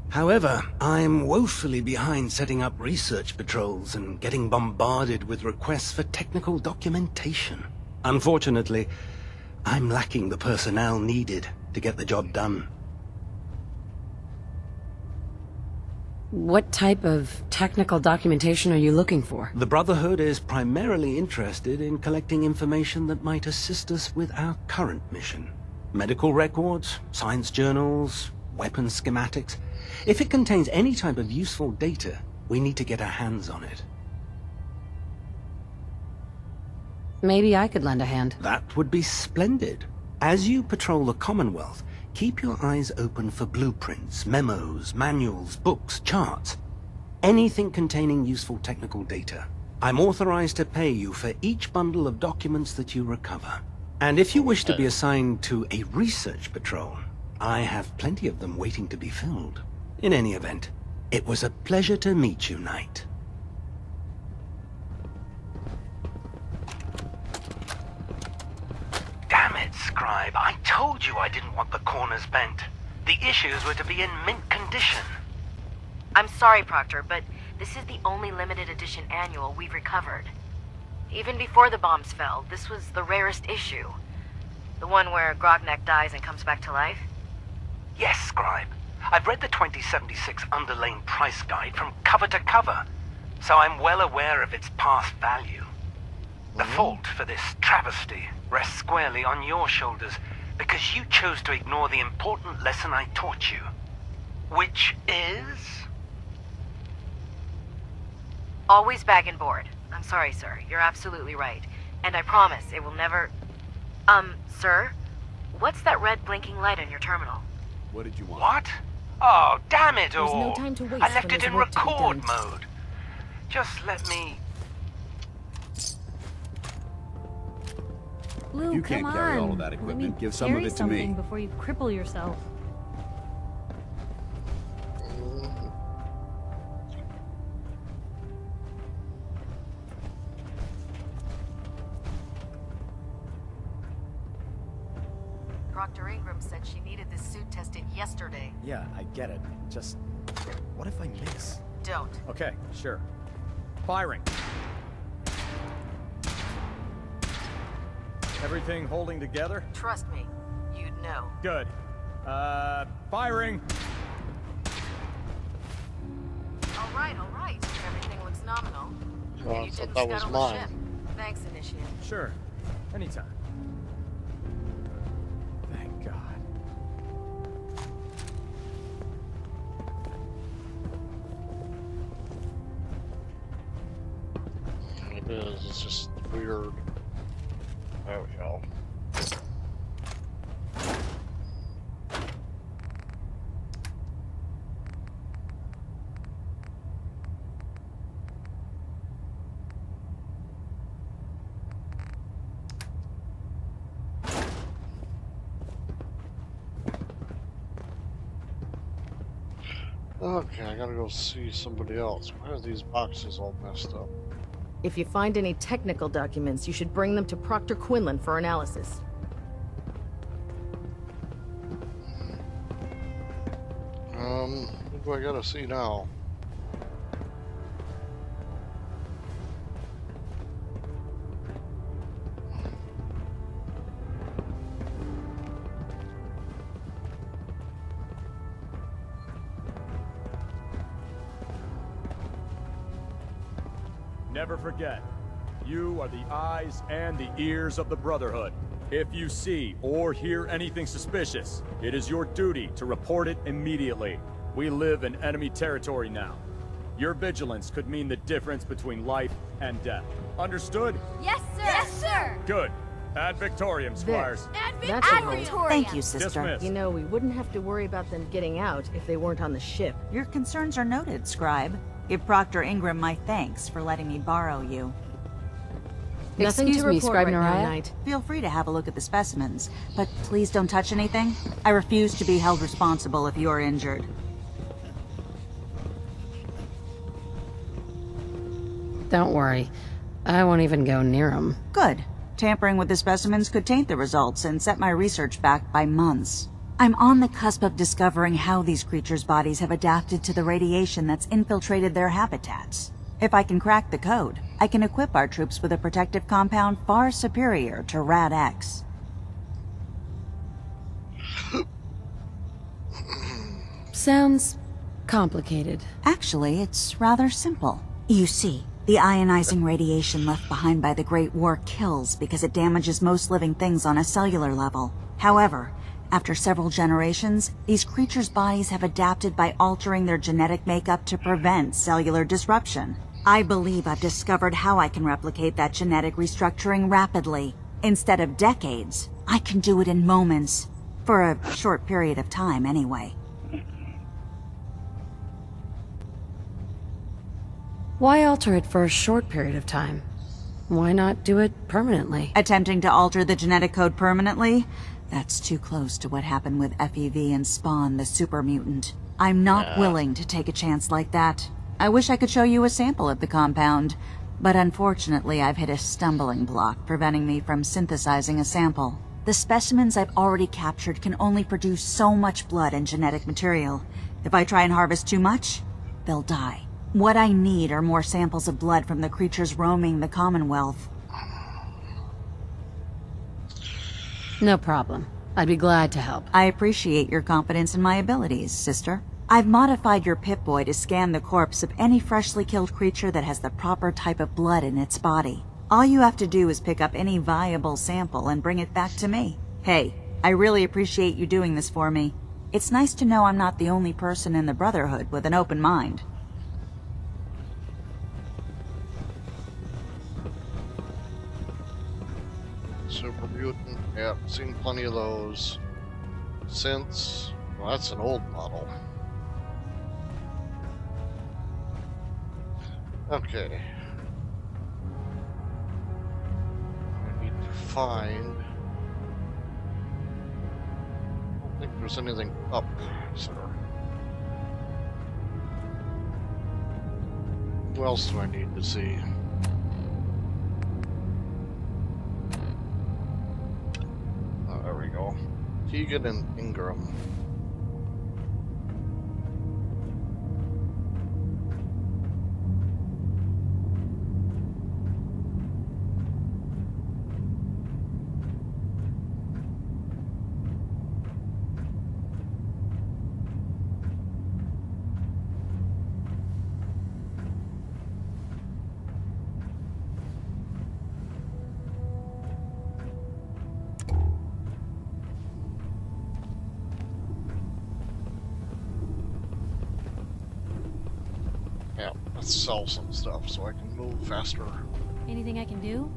However, I'm woefully behind setting up research patrols and getting bombarded with requests for technical documentation. Unfortunately, I'm lacking the personnel needed to get the job done. What type of technical documentation are you looking for? The Brotherhood is primarily interested in collecting information that might assist us with our current mission. Medical records, science journals, weapons schematics. If it contains any type of useful data, We need to get our hands on it. Maybe I could lend a hand. That would be splendid. As you patrol the Commonwealth, keep your eyes open for blueprints, memos, manuals, books, charts. Anything containing useful technical data. I'm authorized to pay you for each bundle of documents that you recover. And if you wish to be assigned to a research patrol, I have plenty of them waiting to be filled. In any event, it was a pleasure to meet you, Knight. Damn it, Scribe. I told you I didn't want the corners bent. The issues were to be in mint condition. I'm sorry, Proctor, but this is the only limited edition annual we've recovered. Even before the bombs fell, this was the rarest issue. The one where Grognak dies and comes back to life? Yes, Scribe. I've read the 2076 underlane price guide from cover to cover, so I'm well aware of its past value. The fault for this travesty rests squarely on your shoulders, because you chose to ignore the important lesson I taught you. Which is? Always bag and board. I'm sorry, sir. You're absolutely right. And I promise it will never... Sir? What's that red blinking light on your terminal? What did you want? What? Oh, damn it There's all! no time to waste I left when it there's in work to be record done. mode. Just let me... Blue, You can't come carry all on. of that Let equipment. me Give some of carry it to me. something before you cripple yourself. Proctor Ingram said she needed this suit tested yesterday. Yeah, I get it. Just... what if I miss? Don't. Okay, sure. Firing. Everything holding together? Trust me, you'd know. Good. Firing! All right. Everything looks nominal. Oh, I You thought didn't that was scuttle the mine. ship. Thanks, Initiate. Sure. Anytime. Thank God. It is. It's just weird. There we go. Okay, I gotta go see somebody else. Why are these boxes all messed up? If you find any technical documents, you should bring them to Proctor Quinlan for analysis. What do I gotta see now? Never forget, you are the eyes and the ears of the Brotherhood. If you see or hear anything suspicious, it is your duty to report it immediately. We live in enemy territory now. Your vigilance could mean the difference between life and death. Understood? Yes, sir! Yes, sir! Good. Ad Victoriam, Squires. That's a hope. Thank you, sister. Dismissed. You know, we wouldn't have to worry about them getting out if they weren't on the ship. Your concerns are noted, Scribe. Give Proctor Ingram my thanks for letting me borrow you. Nothing Excuse to me, report Scribe right now, Naraya? Knight. Feel free to have a look at the specimens, but please don't touch anything. I refuse to be held responsible if you're injured. Don't worry. I won't even go near them. Good. Tampering with the specimens could taint the results and set my research back by months. I'm on the cusp of discovering how these creatures' bodies have adapted to the radiation that's infiltrated their habitats. If I can crack the code, I can equip our troops with a protective compound far superior to Rad-X. Sounds complicated. Actually, it's rather simple. You see, the ionizing radiation left behind by the Great War kills because it damages most living things on a cellular level. However, After several generations, these creatures' bodies have adapted by altering their genetic makeup to prevent cellular disruption. I believe I've discovered how I can replicate that genetic restructuring rapidly. Instead of decades, I can do it in moments. For a short period of time, anyway. Why alter it for a short period of time? Why not do it permanently? Attempting to alter the genetic code permanently? That's too close to what happened with FEV and Spawn, the super mutant. I'm not willing to take a chance like that. I wish I could show you a sample of the compound, but unfortunately I've hit a stumbling block preventing me from synthesizing a sample. The specimens I've already captured can only produce so much blood and genetic material. If I try and harvest too much, they'll die. What I need are more samples of blood from the creatures roaming the Commonwealth. No problem. I'd be glad to help. I appreciate your confidence in my abilities, sister. I've modified your Pip-Boy to scan the corpse of any freshly killed creature that has the proper type of blood in its body. All you have to do is pick up any viable sample and bring it back to me. Hey, I really appreciate you doing this for me. It's nice to know I'm not the only person in the Brotherhood with an open mind. Super mutant. Yep, seen plenty of those. Since, well, that's an old model. Okay. I need to find. I don't think there's anything up, sir. Who else do I need to see? Oh, there we go. Keegan and Ingram. Yeah, let's sell some stuff so I can move faster. Anything I can do?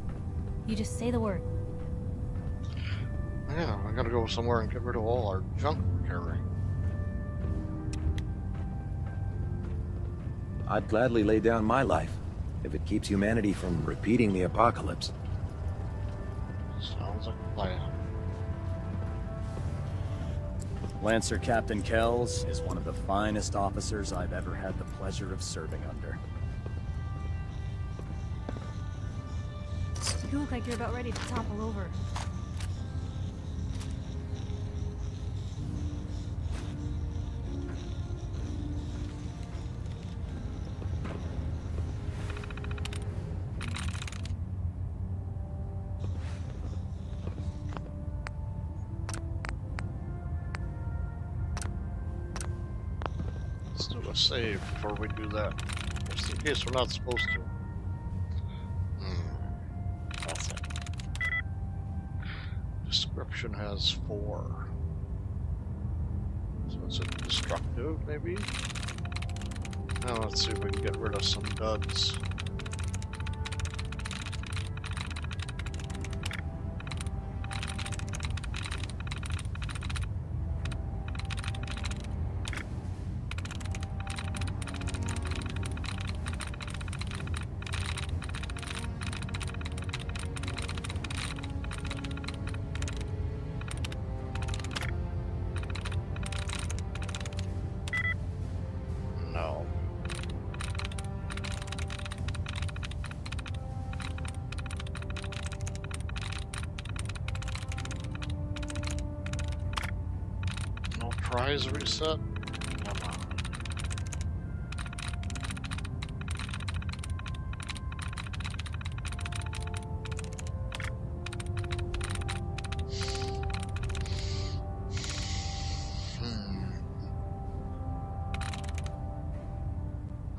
You just say the word. Yeah, I gotta go somewhere and get rid of all our junk we're carrying. I'd gladly lay down my life if it keeps humanity from repeating the apocalypse. Sounds like a plan. Lancer Captain Kells is one of the finest officers I've ever had the pleasure of serving under. You look like you're about ready to topple over. Let's do a save before we do that, just in case we're not supposed to. That's it. Description has 4. So it's a destructive, maybe? Now let's see if we can get rid of some duds. No. No prize reset? Come on.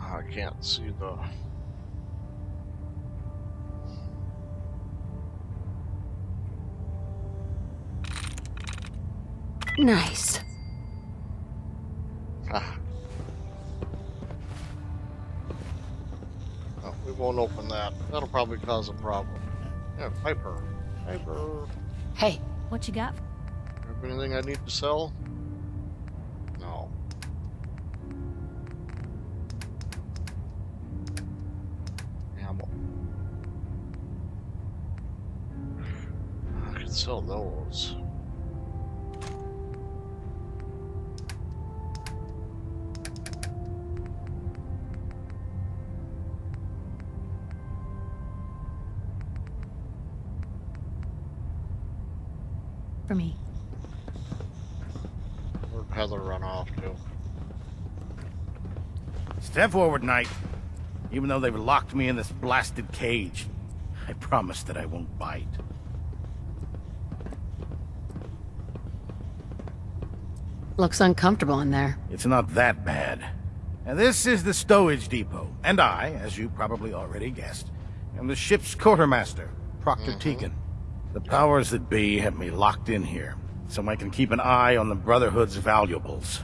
I can't see the... Nice. Ah. Oh, we won't open that. That'll probably cause a problem. Yeah, Piper. Piper. Hey, what you got? Have anything I need to sell? No. Ammo. I could sell those. For me. Where'd Heather run off to? Step forward, Knight. Even though they've locked me in this blasted cage, I promise that I won't bite. Looks uncomfortable in there. It's not that bad. Now, this is the stowage depot, and I, as you probably already guessed, am the ship's quartermaster, Proctor Tegan. The powers that be have me locked in here, so I can keep an eye on the Brotherhood's valuables.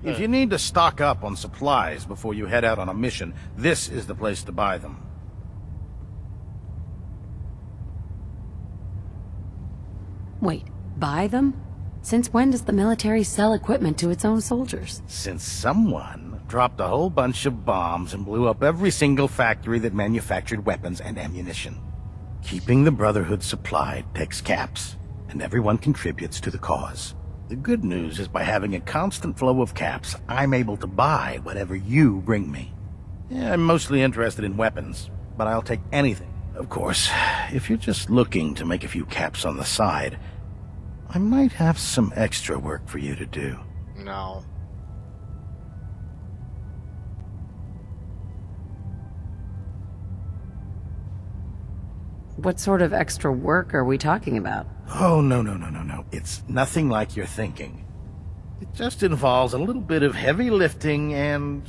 If you need to stock up on supplies before you head out on a mission, this is the place to buy them. Wait, buy them? Since when does the military sell equipment to its own soldiers? Since someone dropped a whole bunch of bombs and blew up every single factory that manufactured weapons and ammunition. Keeping the Brotherhood supplied takes caps, and everyone contributes to the cause. The good news is by having a constant flow of caps, I'm able to buy whatever you bring me. Yeah, I'm mostly interested in weapons, but I'll take anything. Of course, if you're just looking to make a few caps on the side, I might have some extra work for you to do. No. What sort of extra work are we talking about? Oh, no. It's nothing like you're thinking. It just involves a little bit of heavy lifting and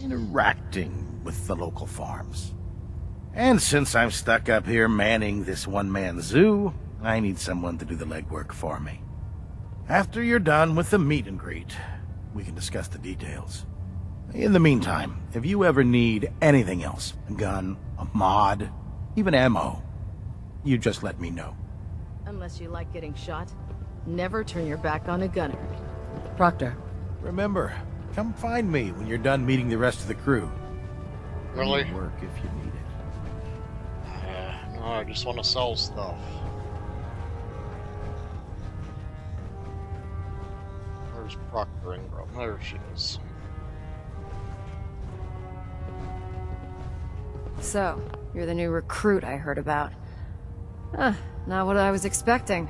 interacting with the local farms. And since I'm stuck up here manning this one-man zoo, I need someone to do the legwork for me. After you're done with the meet and greet, we can discuss the details. In the meantime, if you ever need anything else, a gun, a mod, even ammo, you just let me know. Unless you like getting shot, never turn your back on a gunner. Proctor. Remember, come find me when you're done meeting the rest of the crew. Really? Work if you need it. No, I just want to sell stuff. Where's Proctor Ingram? There she is. So, you're the new recruit I heard about. Not what I was expecting.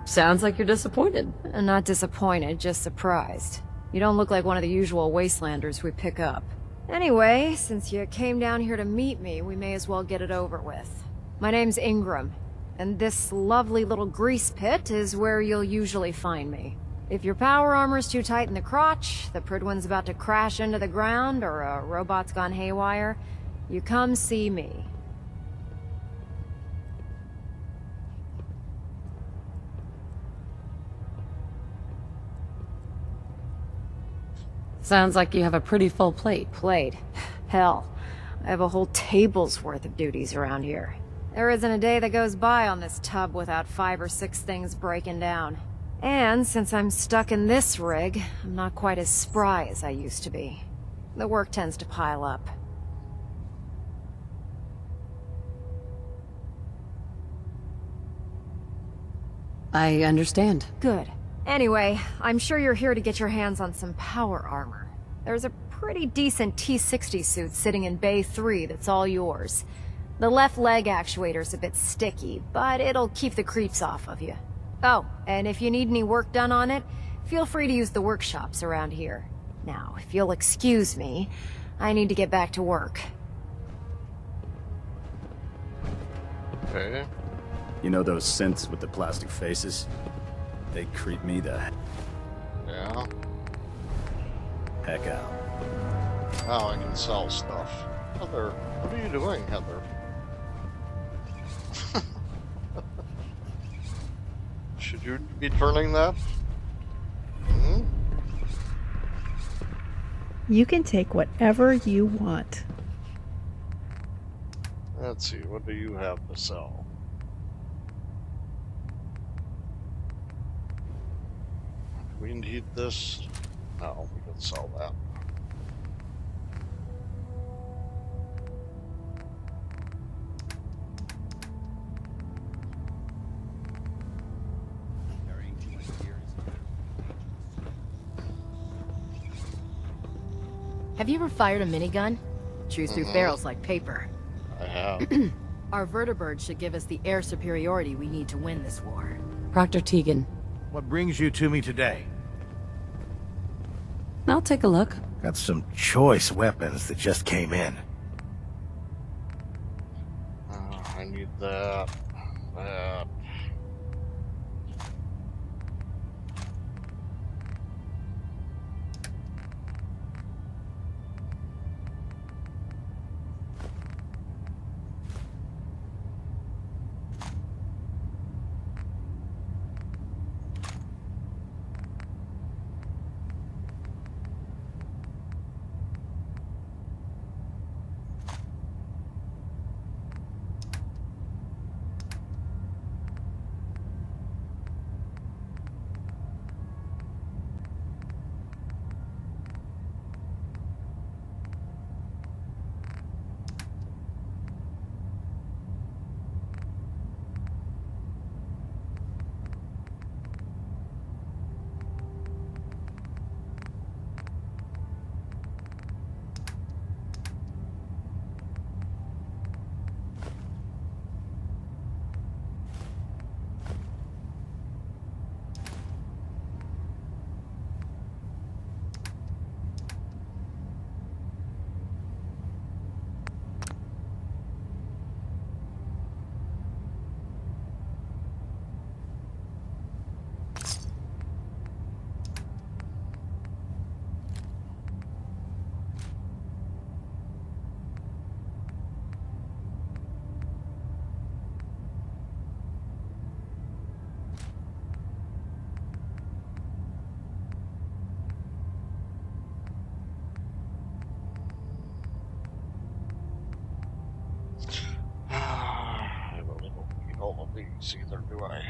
Sounds like you're disappointed. Not disappointed, just surprised. You don't look like one of the usual wastelanders we pick up. Anyway, since you came down here to meet me, we may as well get it over with. My name's Ingram, and this lovely little grease pit is where you'll usually find me. If your power armor's too tight in the crotch, the Pridwin's about to crash into the ground, or a robot's gone haywire, you come see me. Sounds like you have a pretty full plate. Plate? Hell, I have a whole table's worth of duties around here. There isn't a day that goes by on this tub without 5 or 6 things breaking down. And since I'm stuck in this rig, I'm not quite as spry as I used to be. The work tends to pile up. I understand. Good. Anyway, I'm sure you're here to get your hands on some power armor. There's a pretty decent T-60 suit sitting in Bay 3 that's all yours. The left leg actuator's a bit sticky, but it'll keep the creeps off of you. Oh, and if you need any work done on it, feel free to use the workshops around here. Now, if you'll excuse me, I need to get back to work. Okay. You know those synths with the plastic faces? They creep me the Yeah. heck out. Oh, I can sell stuff. Heather, what are you doing, Heather? Would you be turning that? Hmm? You can take whatever you want. Let's see, what do you have to sell? Do we need this? No, we can sell that. Have you ever fired a minigun? Chews through barrels like paper. I have. Our vertibird should give us the air superiority we need to win this war. Proctor Tegan. What brings you to me today? I'll take a look. Got some choice weapons that just came in. I need that. That. I really don't need all of these either, do I?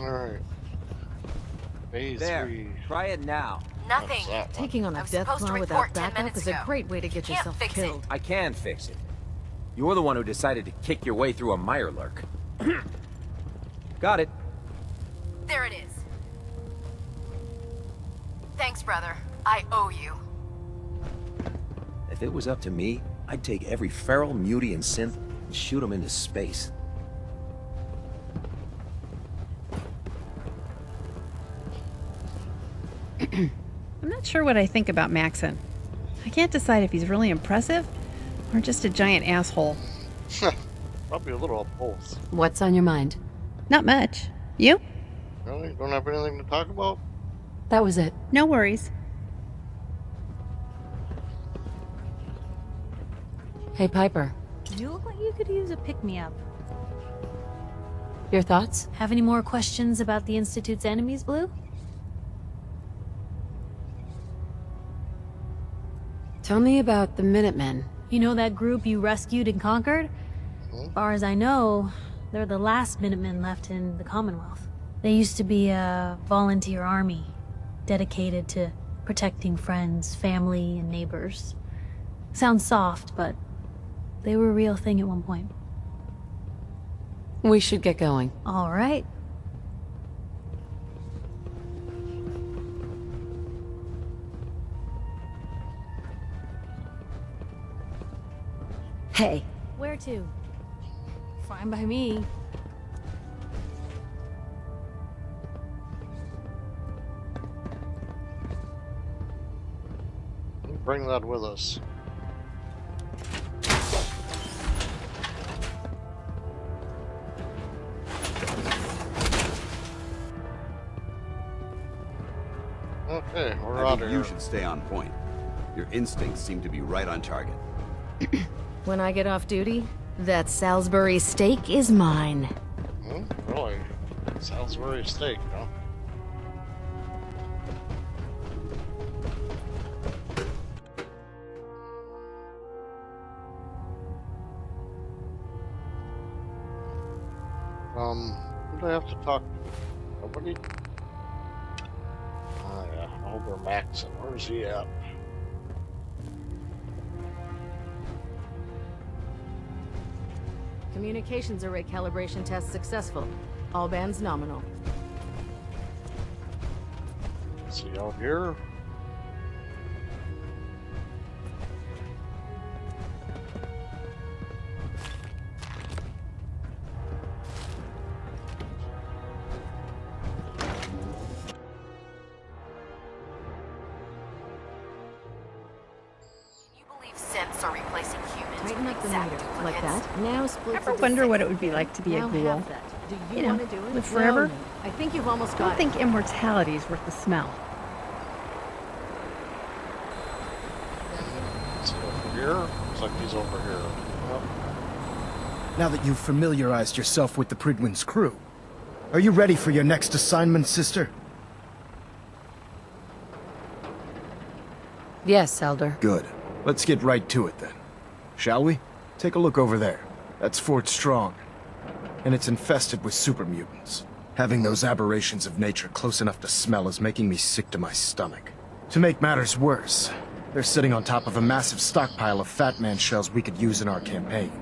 Alright. Phase There. 3. Try it now. Nothing. Taking on a I was death supposed to claw report without 10 backup minutes is a ago. great way to get Can't yourself fix it. killed. I can fix it. You're the one who decided to kick your way through a Mirelurk. Got it. There it is. Thanks, brother. I owe you. If it was up to me, I'd take every feral, mutie, and synth and shoot them into space. I'm not sure what I think about Maxon. I can't decide if he's really impressive or just a giant asshole. Probably a little of both. What's on your mind? Not much. You? Really? Don't have anything to talk about? That was it. No worries. Hey, Piper. You look like you could use a pick-me-up. Your thoughts? Have any more questions about the Institute's enemies, Blue? Tell me about the Minutemen. You know that group you rescued and conquered? As far as I know, They're the last Minutemen left in the Commonwealth. They used to be a volunteer army, dedicated to protecting friends, family, and neighbors. Sounds soft, but they were a real thing at one point. We should get going. All right. Hey. Where to? Fine by me. Bring that with us. Okay, we're out of here. You should stay on point. Your instincts seem to be right on target. When I get off duty, that Salisbury steak is mine. Really? Salisbury steak, huh? Who do I have to talk to? Nobody? Oh yeah, Older Maxon. Where's he at? Communications array calibration test successful. All bands nominal. Is he out here? Synths are replacing humans. Tighten up the meter, like that. Now split. Ever wonder what it would be like to be a Now ghoul? have that. Do you, You know, want to do it? live forever? No. I think you've almost I got don't it. think immortality is worth the smell. Is he over here? Looks like he's over here. Yep. Now that you've familiarized yourself with the Pridwin's crew, are you ready for your next assignment, sister? Yes, Elder. Good. Let's get right to it then. Shall we? Take a look over there. That's Fort Strong. And it's infested with super mutants. Having those aberrations of nature close enough to smell is making me sick to my stomach. To make matters worse, they're sitting on top of a massive stockpile of Fat Man shells we could use in our campaign.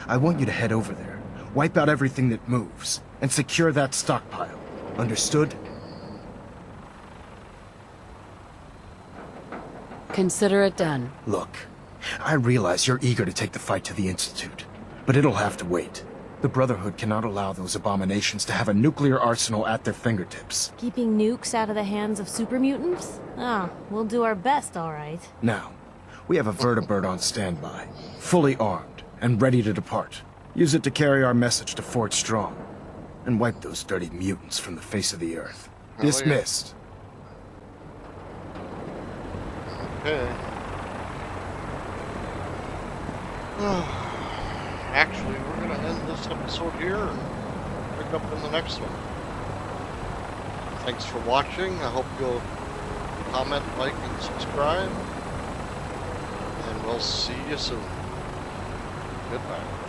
I want you to head over there, wipe out everything that moves, and secure that stockpile. Understood? Consider it done. Look, I realize you're eager to take the fight to the Institute, but it'll have to wait. The Brotherhood cannot allow those abominations to have a nuclear arsenal at their fingertips. Keeping nukes out of the hands of super mutants? Ah, we'll do our best, all right. Now, we have a vertibird on standby, fully armed, and ready to depart. Use it to carry our message to Fort Strong, and wipe those dirty mutants from the face of the earth. Dismissed. Okay. Actually, we're going to end this episode here and pick up in the next one. Thanks for watching. I hope you'll comment, like, and subscribe. And we'll see you soon. Goodbye.